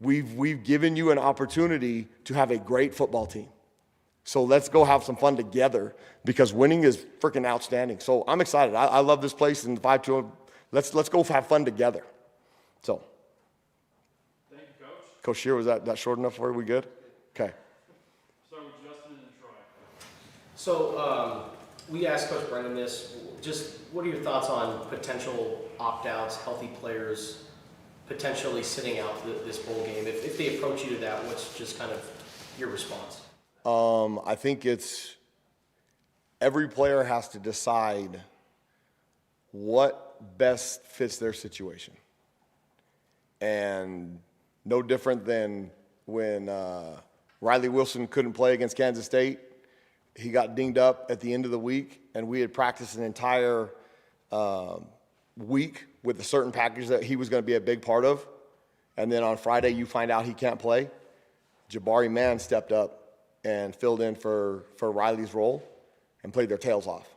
We've given you an opportunity to have a great football team. So let's go have some fun together because winning is freaking outstanding. So I'm excited. I love this place and the 5-2. Let's go have fun together. So. Thank you, Coach. Coach Shear, was that short enough for you? We good? Okay. Start with Justin and then Troy. So we asked Coach Brennan this. Just what are your thoughts on potential opt-outs, healthy players potentially sitting out this bowl game? If they approach you to that, what's just kind of your response? I think it's every player has to decide what best fits their situation. And no different than when Riley Wilson couldn't play against Kansas State. He got dinged up at the end of the week, and we had practiced an entire week with a certain package that he was going to be a big part of. And then on Friday, you find out he can't play. Jabari Mann stepped up and filled in for Riley's role and played their tails off.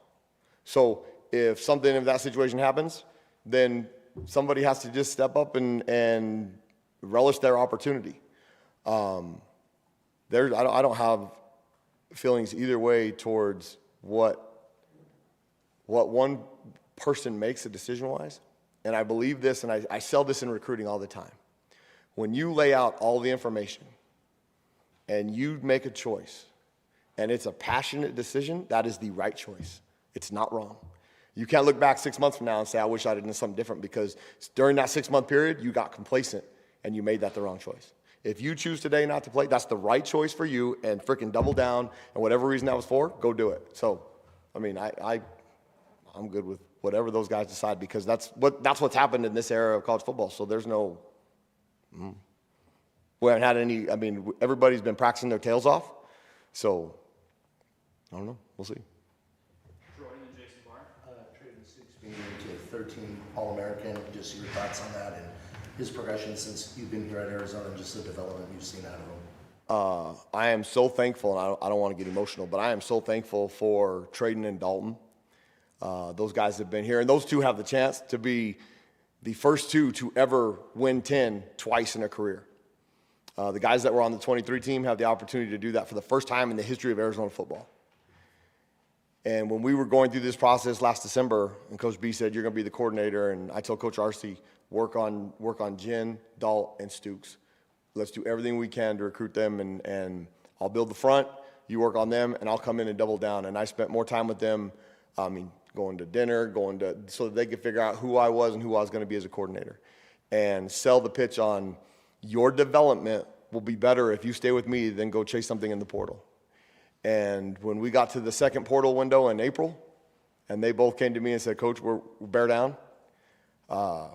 So if something of that situation happens, then somebody has to just step up and relish their opportunity. I don't have feelings either way towards what one person makes a decision-wise. And I believe this, and I sell this in recruiting all the time. When you lay out all the information and you make a choice, and it's a passionate decision, that is the right choice. It's not wrong. You can't look back 6 months from now and say, I wish I'd done something different, because during that 6-month period, you got complacent and you made that the wrong choice. If you choose today not to play, that's the right choice for you, and freaking double down, and whatever reason that was for, go do it. So, I mean, I'm good with whatever those guys decide, because that's what's happened in this era of college football. So there's no, we haven't had any, I mean, everybody's been practicing their tails off. So, I don't know, we'll see. Troy and then Jason Barr. Traded 6 being into 13 All-American, just your thoughts on that and his progression since you've been here at Arizona and just the development you've seen out of him. I am so thankful, and I don't want to get emotional, but I am so thankful for Traden and Dalton. Those guys have been here, and those two have the chance to be the first two to ever win 10 twice in their career. The guys that were on the 23 team have the opportunity to do that for the first time in the history of Arizona football. And when we were going through this process last December, and Coach B said, you're going to be the coordinator, and I told Coach Arcee, work on Jen, Dalt, and Stooks. Let's do everything we can to recruit them, and I'll build the front, you work on them, and I'll come in and double down. And I spent more time with them, going to dinner, so that they could figure out who I was and who I was going to be as a coordinator. And sell the pitch on your development will be better if you stay with me than go chase something in the portal. And when we got to the second portal window in April, and they both came to me and said, Coach, we're bear down, I'm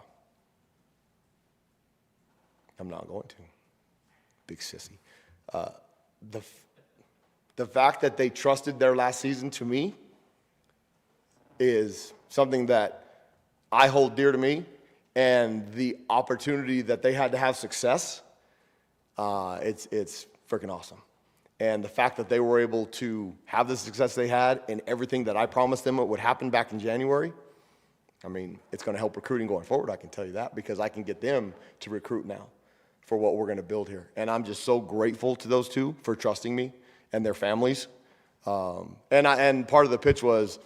not going to. Big sissy. The fact that they trusted their last season to me is something that I hold dear to me, and the opportunity that they had to have success, it's freaking awesome. And the fact that they were able to have the success they had and everything that I promised them would happen back in January, I mean, it's going to help recruiting going forward, I can tell you that, because I can get them to recruit now for what we're going to build here. And I'm just so grateful to those two for trusting me and their families. And part of the pitch was,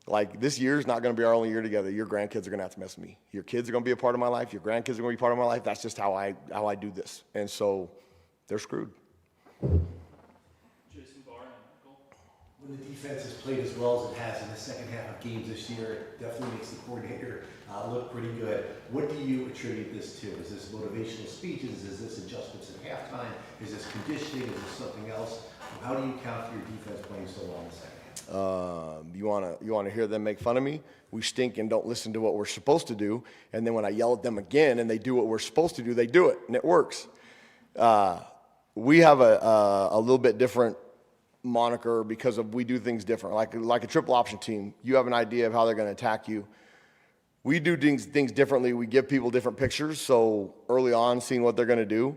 like, this year's not going to be our only year together. Your grandkids are going to have to mess with me. Your kids are going to be a part of my life. Your grandkids are going to be part of my life. That's just how I do this. And so they're screwed. Jason Barr and Michael. When the defense has played as well as it has in the second half of games this year, it definitely makes the coordinator look pretty good. What do you attribute this to? Is this motivational speeches? Is this adjustments at halftime? Is this conditioning? Is this something else? How do you account for your defense playing so well in the second half? You want to hear them make fun of me? We stink and don't listen to what we're supposed to do. And then when I yell at them again and they do what we're supposed to do, they do it, and it works. We have a little bit different moniker because we do things different. Like a triple option team, you have an idea of how they're going to attack you. We do things differently. We give people different pictures. So early on, seeing what they're going to do.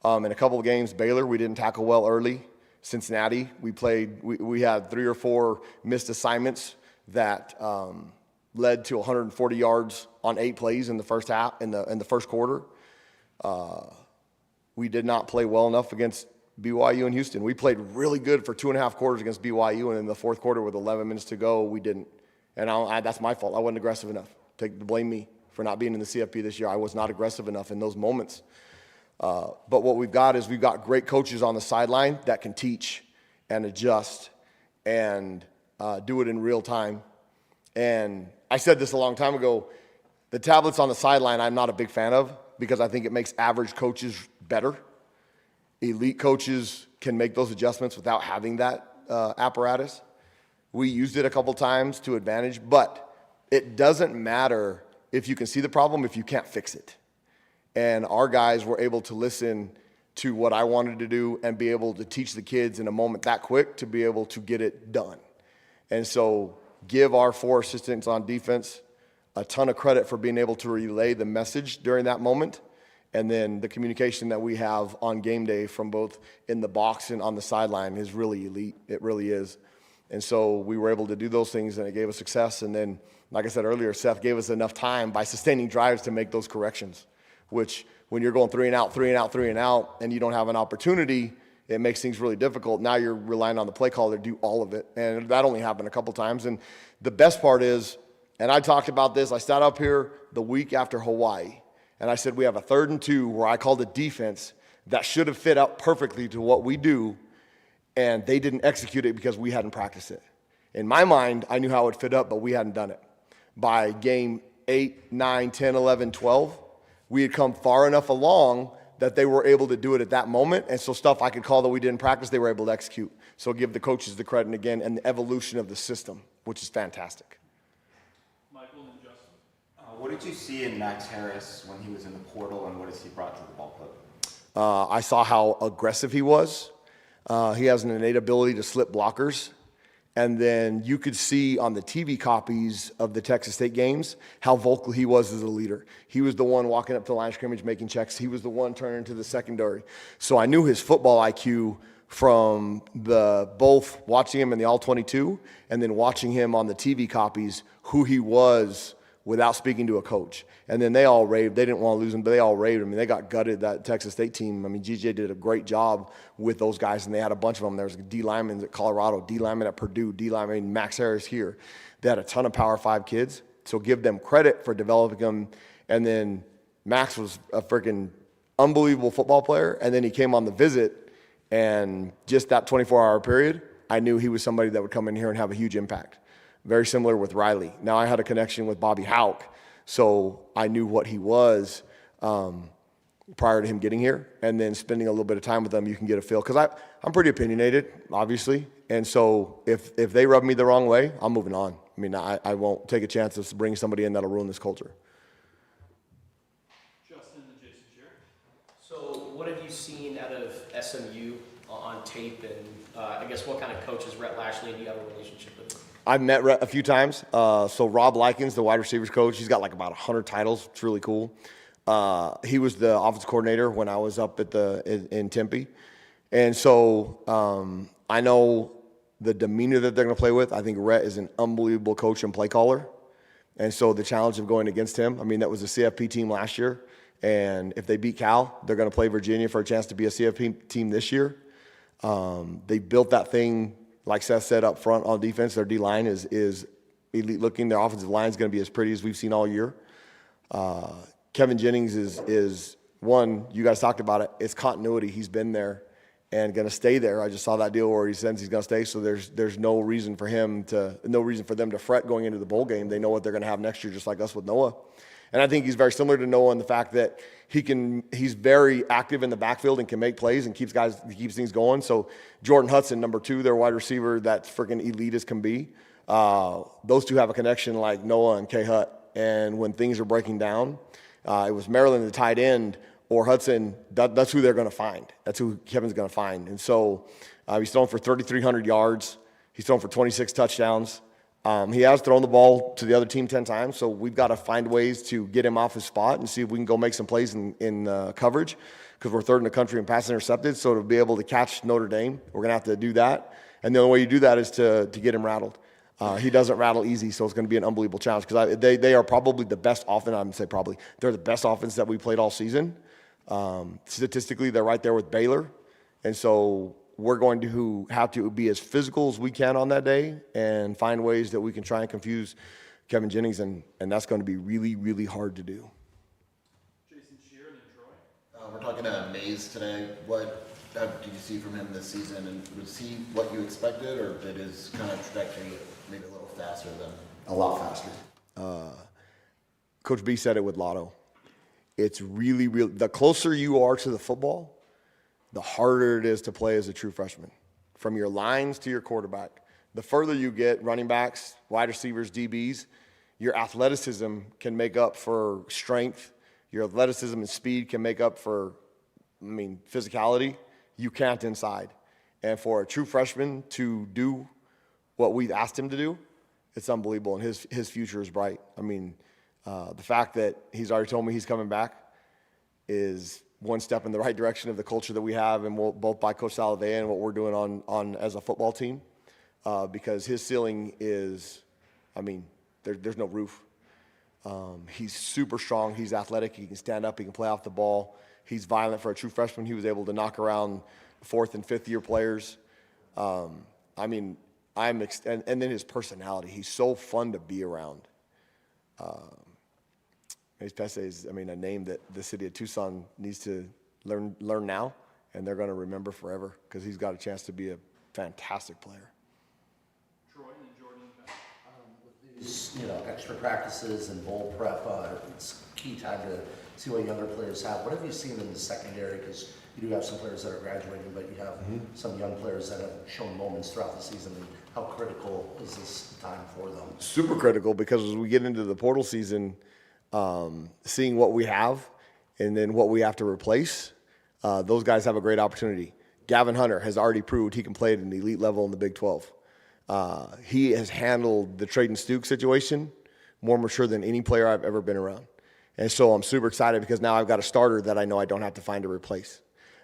In a couple of games, Baylor, we didn't tackle well early. Cincinnati, we had 3 or 4 missed assignments that led to 140 yards on 8 plays in the first half, in the first quarter. We did not play well enough against BYU and Houston. We played really good for 2.5 quarters against BYU, and in the fourth quarter with 11 minutes to go, we didn't. And that's my fault. I wasn't aggressive enough. Blame me for not being in the CFP this year. I was not aggressive enough in those moments. But what we've got is we've got great coaches on the sideline that can teach and adjust and do it in real time. And I said this a long time ago, the tablets on the sideline I'm not a big fan of because I think it makes average coaches better. Elite coaches can make those adjustments without having that apparatus. We used it a couple times to advantage, but it doesn't matter if you can see the problem if you can't fix it. And our guys were able to listen to what I wanted to do and be able to teach the kids in a moment that quick to be able to get it done. And so give our 4 assistants on defense a ton of credit for being able to relay the message during that moment. And then the communication that we have on game day from both in the box and on the sideline is really elite. It really is. And so we were able to do those things, and it gave us success. And then, like I said earlier, Seth gave us enough time by sustaining drives to make those corrections, which when you're going 3 and out, 3 and out, 3 and out, and you don't have an opportunity, it makes things really difficult. Now you're relying on the play caller to do all of it. And that only happened a couple times. And the best part is, and I talked about this, I sat up here the week after Hawaii, and I said we have a 3rd and 2 where I called a defense that should have fit out perfectly to what we do, and they didn't execute it because we hadn't practiced it. In my mind, I knew how it would fit up, but we hadn't done it. By game 8, 9, 10, 11, 12, we had come far enough along that they were able to do it at that moment, and so stuff I could call that we didn't practice, they were able to execute. So give the coaches the credit again, and the evolution of the system, which is fantastic. Michael and Justin. What did you see in Max Harris when he was in the portal, and what has he brought to the ball club? I saw how aggressive he was. He has an innate ability to slip blockers. And then you could see on the TV copies of the Texas State games how vocal he was as a leader. He was the one walking up to the line of scrimmage making checks. He was the one turning to the secondary. So I knew his football IQ from both watching him in the All-22 and then watching him on the TV copies, who he was without speaking to a coach. And then they all raved. They didn't want to lose him, but they all raved. I mean, they got gutted, that Texas State team. I mean, GJ did a great job with those guys, and they had a bunch of them. There was D linemen at Colorado, D linemen at Purdue, D lineman Max Harris here. They had a ton of Power 5 kids, so give them credit for developing them. And then Max was a freaking unbelievable football player, and then he came on the visit, and just that 24-hour period, I knew he was somebody that would come in here and have a huge impact. Very similar with Riley. Now I had a connection with Bobby Houck, so I knew what he was prior to him getting here. And then spending a little bit of time with him, you can get a feel. Because I'm pretty opinionated, obviously. And so if they rub me the wrong way, I'm moving on. I mean, I won't take a chance of bringing somebody in that'll ruin this culture. Justin and Jason's here. So what have you seen out of SMU on tape, and I guess what kind of coach is Rhett Lashley, and do you have a relationship with him? I've met Rhett a few times. So Rob Likens, the wide receivers coach, he's got like about 100 titles. It's really cool. He was the offensive coordinator when I was up in Tempe. And so I know the demeanor that they're going to play with. I think Rhett is an unbelievable coach and play caller. And so the challenge of going against him, I mean, that was a CFP team last year. And if they beat Cal, they're going to play Virginia for a chance to be a CFP team this year. They built that thing, like Seth said, up front on defense. Their D-line is elite looking. Their offensive line is going to be as pretty as we've seen all year. Kevin Jennings is one, you guys talked about it, it's continuity. He's been there and going to stay there. I just saw that deal where he says he's going to stay, so there's no reason for them to fret going into the bowl game. They know what they're going to have next year, just like us with Noah. And I think he's very similar to Noah in the fact that he's very active in the backfield and can make plays and keeps things going. So Jordan Hudson, number 2, their wide receiver, that's freaking elite as can be. Those two have a connection like Noah and K. Hut. And when things are breaking down, it was Maryland, the tight end, or Hudson. That's who they're going to find. That's who Kevin's going to find. And so he's thrown for 3,300 yards. He's thrown for 26 touchdowns. He has thrown the ball to the other team 10 times, so we've got to find ways to get him off his spot and see if we can go make some plays in coverage, because we're 3rd in the country in pass intercepted. So to be able to catch Notre Dame, we're going to have to do that. And the only way you do that is to get him rattled. He doesn't rattle easy, so it's going to be an unbelievable challenge, because they are probably the best offense. I'm going to say probably. They're the best offense that we played all season. Statistically, they're right there with Baylor And so we're going to have to be as physical as we can on that day and find ways that we can try and confuse Kevin Jennings, and that's going to be really, really hard to do. Jason Shear and then Troy. We're talking to Mays today. What did you see from him this season, and was he what you expected, or did his kind of trajectory maybe a little faster than? A lot faster. Coach B said it with Lotto. It's really, the closer you are to the football, the harder it is to play as a true freshman. From your lines to your quarterback. The further you get, running backs, wide receivers, DBs, your athleticism can make up for strength. Your athleticism and speed can make up for, physicality. You can't inside. And for a true freshman to do what we've asked him to do, it's unbelievable, and his future is bright. The fact that he's already told me he's coming back is one step in the right direction of the culture that we have, and both by Coach Salavea and what we're doing on as a football team, because his ceiling is, there's no roof. He's super strong. He's athletic. He can stand up. He can play off the ball. He's violent for a true freshman. He was able to knock around 4th and 5th year players. And then his personality. He's so fun to be around. Pese is, a name that the city of Tucson needs to learn now, and they're going to remember forever because he's got a chance to be a fantastic player. Troy and then Jordan in the back. These, extra practices and bowl prep, it's key time to see what younger players have. What have you seen in the secondary? Because you do have some players that are graduating, but you have some young players that have shown moments throughout the season. And how critical is this time for them? Super critical, because as we get into the portal season, seeing what we have and then what we have to replace, those guys have a great opportunity. Gavin Hunter has already proved he can play at an elite level in the Big 12. He has handled the Traden Stukes situation more mature than any player I've ever been around. And so I'm super excited because now I've got a starter that I know I don't have to find to replace.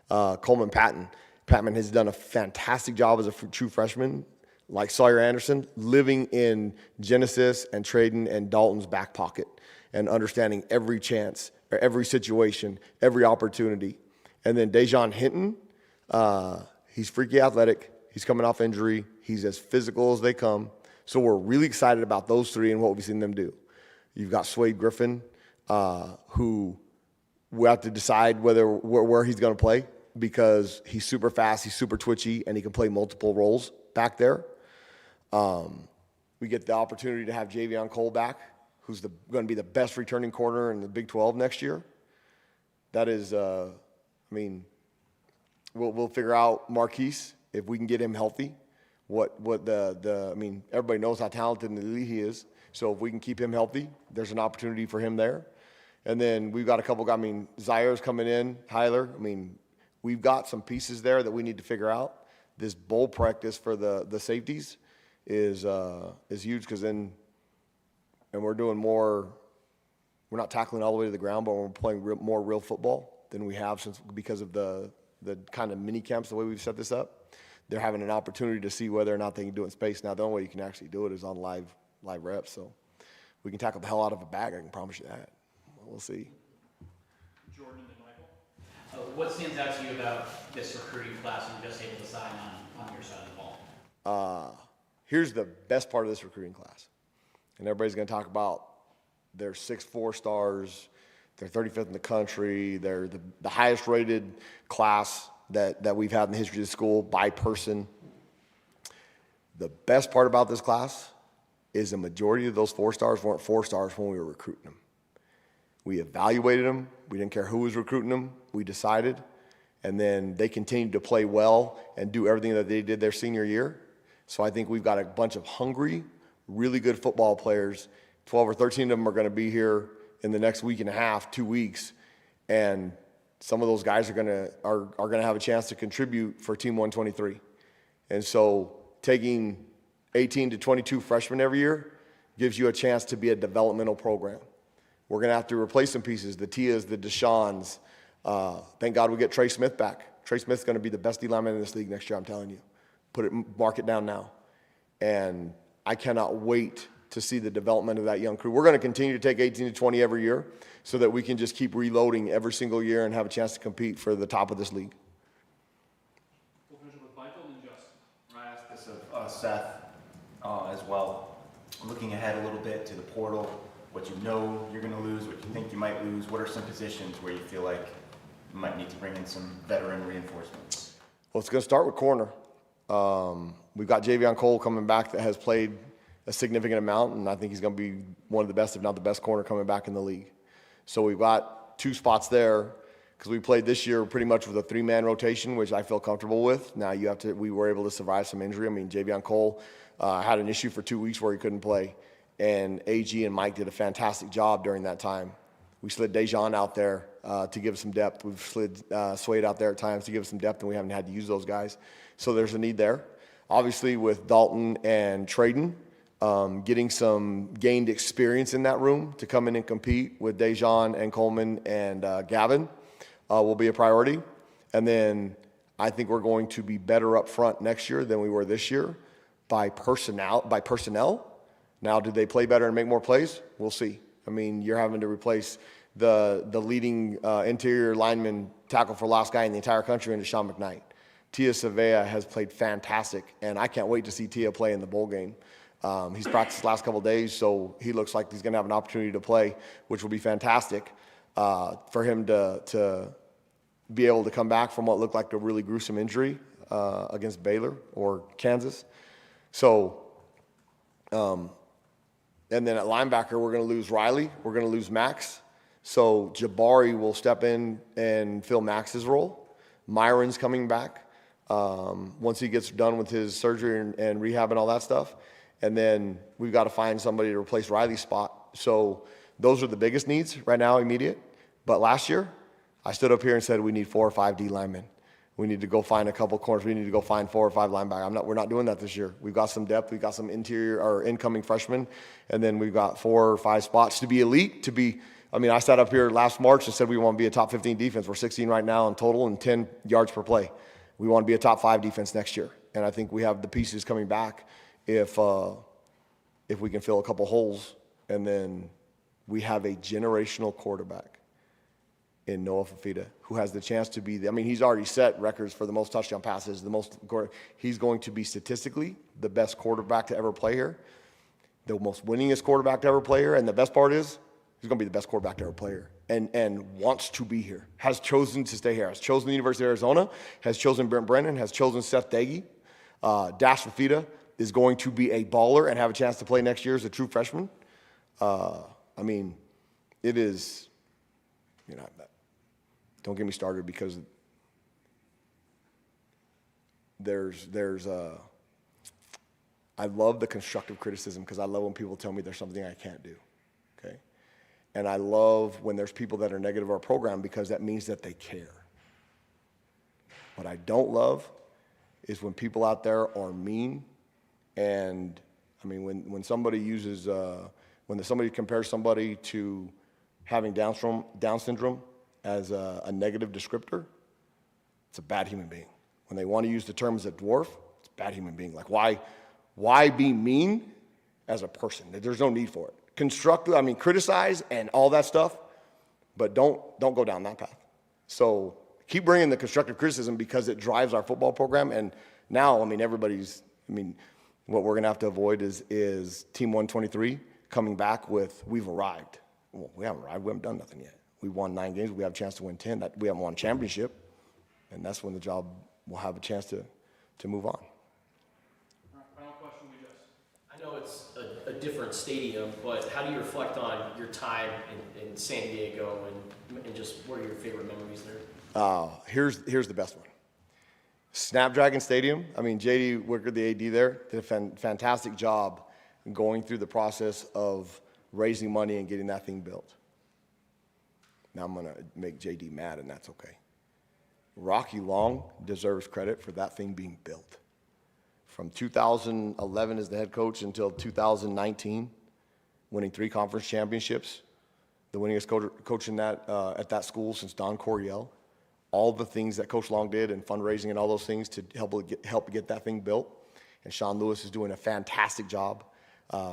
Coleman Patman has done a fantastic job as a true freshman, like Sawyer Anderson, living in Genesis and Traden and Dalton's back pocket and understanding every chance, or every situation, every opportunity. And then Dejon Hinton, he's freaky athletic. He's coming off injury. He's as physical as they come. So we're really excited about those three and what we've seen them do. You've got Swade Griffin, who we have to decide where he's going to play, because he's super fast, he's super twitchy, and he can play multiple roles back there. We get the opportunity to have Javion Cole back, who's going to be the best returning corner in the Big 12 next year. That is, we'll figure out Marquise, if we can get him healthy. Everybody knows how talented and elite he is. So if we can keep him healthy, there's an opportunity for him there. And then we've got a couple guys. Zaire's coming in, Hyler. We've got some pieces there that we need to figure out. This bowl practice for the safeties is huge, because then, and we're doing more. We're not tackling all the way to the ground, but we're playing more real football than we have because of the kind of mini camps, the way we've set this up. They're having an opportunity to see whether or not they can do it in space. Now, the only way you can actually do it is on live reps. So we can tackle the hell out of a bag, I can promise you that. We'll see. Jordan and Michael. What stands out to you about this recruiting class and just able to sign on your side of the ball? Here's the best part of this recruiting class. And everybody's going to talk about their 6 4-stars, they're 35th in the country, they're the highest rated class that we've had in the history of the school by person. The best part about this class is the majority of those 4-stars weren't 4-stars when we were recruiting them. We evaluated them. We didn't care who was recruiting them. We decided. And then they continued to play well and do everything that they did their senior year. So I think we've got a bunch of hungry, really good football players. 12 or 13 of them are going to be here in the next week and a half, 2 weeks. And some of those guys are going to have a chance to contribute for Team 123. And so taking 18 to 22 freshmen every year gives you a chance to be a developmental program. We're going to have to replace some pieces, the Tias, the Deshaun's. Thank God we get Trey Smith back. Trey Smith's going to be the best D-lineman in this league next year, I'm telling you. Mark it down now. And I cannot wait to see the development of that young crew. We're going to continue to take 18 to 20 every year so that we can just keep reloading every single year and have a chance to compete for the top of this league. Seth as well. Looking ahead a little bit to the portal, what you know you're going to lose, what you think you might lose, what are some positions where you feel like you might need to bring in some veteran reinforcements? Well, it's going to start with corner. We've got Javion Cole coming back that has played a significant amount, and I think he's going to be one of the best, if not the best corner coming back in the league. So we've got 2 spots there because we played this year pretty much with a 3-man rotation, which I feel comfortable with. Now we were able to survive some injury. I mean, Javion Cole had an issue for 2 weeks where he couldn't play, and AG and Mike did a fantastic job during that time. We slid Dejan out there to give some depth. We've slid Swade out there at times to give some depth, and we haven't had to use those guys. So there's a need there. Obviously, with Dalton and Traden, getting some gained experience in that room to come in and compete with Dejan and Coleman and Gavin will be a priority. And then I think we're going to be better up front next year than we were this year by personnel. Now, did they play better and make more plays? We'll see. I mean, you're having to replace the leading interior lineman tackle for last guy in the entire country into Sean McKnight. Tia Savea has played fantastic, and I can't wait to see Tia play in the bowl game. He's practiced the last couple of days, so he looks like he's going to have an opportunity to play, which will be fantastic for him to be able to come back from what looked like a really gruesome injury against Baylor or Kansas. So, and then at linebacker, we're going to lose Riley. We're going to lose Max. So Jabari will step in and fill Max's role. Myron's coming back once he gets done with his surgery and rehab and all that stuff. And then we've got to find somebody to replace Riley's spot. So those are the biggest needs right now, immediate. But last year, I stood up here and said we need 4 or 5 D linemen. We need to go find a couple corners. We need to go find 4 or 5 linebackers. We're not doing that this year. We've got some depth. We've got some interior or incoming freshmen. And then we've got 4 or 5 spots to be elite, I sat up here last March and said we want to be a top 15 defense. We're 16 right now in total and 10 yards per play. We want to be a top 5 defense next year. And I think we have the pieces coming back if we can fill a couple holes. And then we have a generational quarterback in Noah Fafita, who has the chance to be, he's already set records for the most touchdown passes, he's going to be statistically the best quarterback to ever play here, the most winningest quarterback to ever play here, and the best part is, he's going to be the best quarterback to ever play here, and wants to be here, has chosen to stay here, has chosen the University of Arizona, has chosen Brent Brennan, has chosen Seth Doege. Dash Fafita is going to be a baller and have a chance to play next year as a true freshman. It is, don't get me started because I love the constructive criticism because I love when people tell me there's something I can't do, okay? And I love when there's people that are negative of our program because that means that they care. What I don't love is when people out there are mean and, when somebody uses, when somebody compares somebody to having Down syndrome as a negative descriptor, it's a bad human being. When they want to use the term as a dwarf, it's a bad human being. Like, why be mean as a person? There's no need for it. Constructive, criticize and all that stuff, but don't go down that path. So keep bringing the constructive criticism because it drives our football program. And now, what we're going to have to avoid is Team 123 coming back with, we've arrived. Well, we haven't arrived. We haven't done nothing yet. We won 9 games. We have a chance to win 10. We haven't won a championship, and that's when the job will have a chance to move on. All right, final question, I know it's a different stadium, but how do you reflect on your time in San Diego and just what are your favorite memories there? Here's the best one. Snapdragon Stadium. JD Wicker, the AD there, did a fantastic job going through the process of raising money and getting that thing built. Now I'm going to make JD mad, and that's okay. Rocky Long deserves credit for that thing being built. From 2011 as the head coach until 2019, winning 3 conference championships, the winningest coach in that at that school since Don Coryell. All the things that Coach Long did and fundraising and all those things to help get that thing built. And Sean Lewis is doing a fantastic job.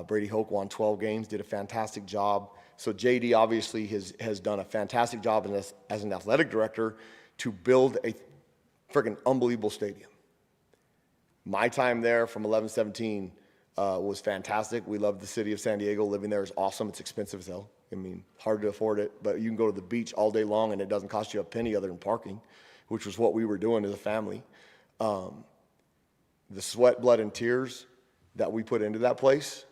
Brady Hoke won 12 games, did a fantastic job. So JD obviously has done a fantastic job as an athletic director to build a freaking unbelievable stadium. My time there from 11-17 was fantastic. We loved the city of San Diego. Living there is awesome. It's expensive as hell. I mean, hard to afford it, but you can go to the beach all day long and it doesn't cost you a penny other than parking, which was what we were doing as a family. The sweat, blood, and tears that we put into that place.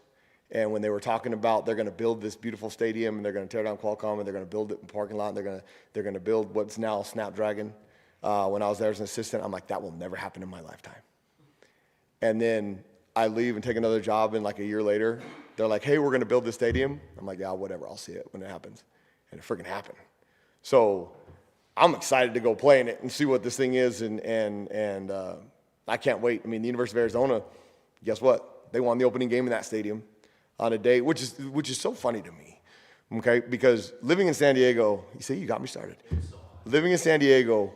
And when they were talking about they're going to build this beautiful stadium and they're going to tear down Qualcomm and they're going to build it in parking lot and they're going to build what's now Snapdragon. When I was there as an assistant, I'm like, that will never happen in my lifetime. And then I leave and take another job, and like a year later, they're like, hey, we're going to build this stadium. I'm like, yeah, whatever, I'll see it when it happens. And it freaking happened. So I'm excited to go play in it and see what this thing is, and I can't wait. I mean, the University of Arizona, guess what? They won the opening game in that stadium on a day, which is so funny to me, okay? Because living in San Diego, you see, you got me started. Living in San Diego,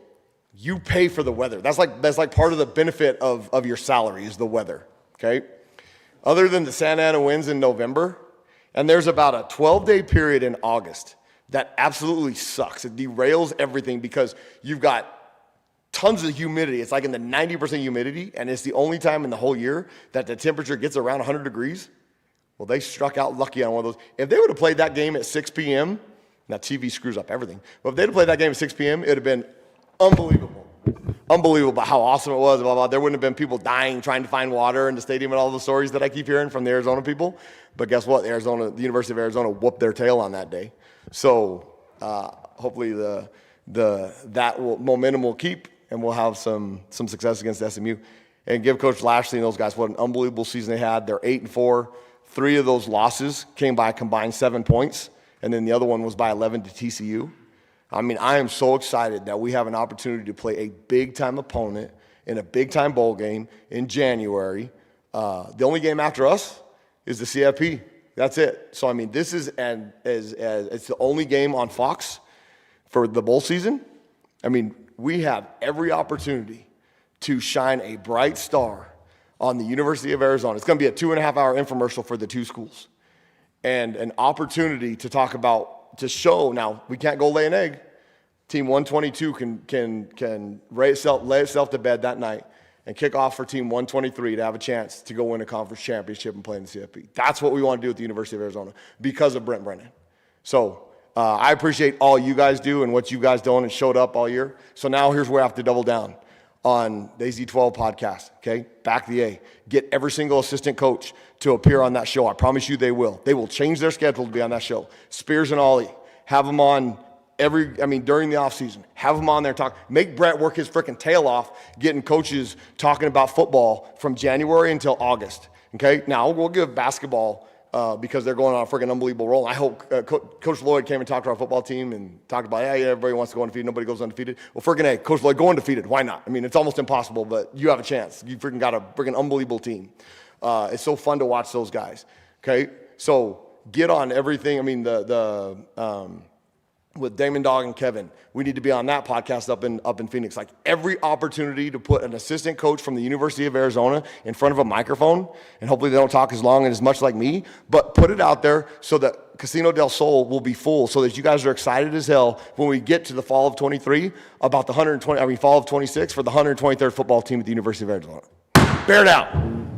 you pay for the weather. That's like part of the benefit of your salary is the weather, okay? Other than the Santa Ana winds in November, and there's about a 12-day period in August that absolutely sucks. It derails everything because you've got tons of humidity. It's like in the 90% humidity, and it's the only time in the whole year that the temperature gets around 100 degrees. Well, they struck out lucky on one of those. If they would have played that game at 6 p.m., now TV screws up everything, but if they'd have played that game at 6 p.m., it would have been unbelievable. Unbelievable how awesome it was, blah, blah. There wouldn't have been people dying trying to find water in the stadium and all the stories that I keep hearing from the Arizona people. But guess what? The University of Arizona whooped their tail on that day. So hopefully momentum will keep, and we'll have some success against SMU. And give Coach Lashley and those guys what an unbelievable season they had. They're 8-4. 3 of those losses came by a combined 7 points, and then the other one was by 11 to TCU. I mean, I am so excited that we have an opportunity to play a big-time opponent in a big-time bowl game in January. The only game after us is the CFP. That's it. So, I mean, this is it's the only game on Fox for the bowl season. I mean, we have every opportunity to shine a bright star on the University of Arizona. It's going to be a 2.5-hour infomercial for the two schools, and an opportunity to talk about, to show. Now, we can't go lay an egg. Team 122 can lay itself to bed that night and kick off for Team 123 to have a chance to go win a conference championship and play in the CFP. That's what we want to do at the University of Arizona because of Brent Brennan. So I appreciate all you guys do and what you guys done and showed up all year. So now here's where I have to double down on the AZ12 podcast, okay? Back the A. Get every single assistant coach to appear on that show. I promise you they will. They will change their schedule to be on that show. Spears and Ollie, have them on during the offseason. Have them on there talk. Make Brent work his freaking tail off getting coaches talking about football from January until August, okay? Now, we'll give basketball because they're going on a freaking unbelievable roll. I hope Coach Lloyd came and talked to our football team and talked about, yeah, everybody wants to go undefeated. Nobody goes undefeated. Well, freaking A, Coach Lloyd, go undefeated. Why not? I mean, it's almost impossible, but you have a chance. You freaking got a freaking unbelievable team. It's so fun to watch those guys, okay? So get on everything. I mean, with Damon Dog and Kevin, we need to be on that podcast up in Phoenix. Like every opportunity to put an assistant coach from the University of Arizona in front of a microphone, and hopefully they don't talk as long and as much like me, but put it out there so that Casino del Sol will be full, so that you guys are excited as hell when we get to the fall of 23 about the fall of 26 for the 123rd football team at the University of Arizona. Bear down.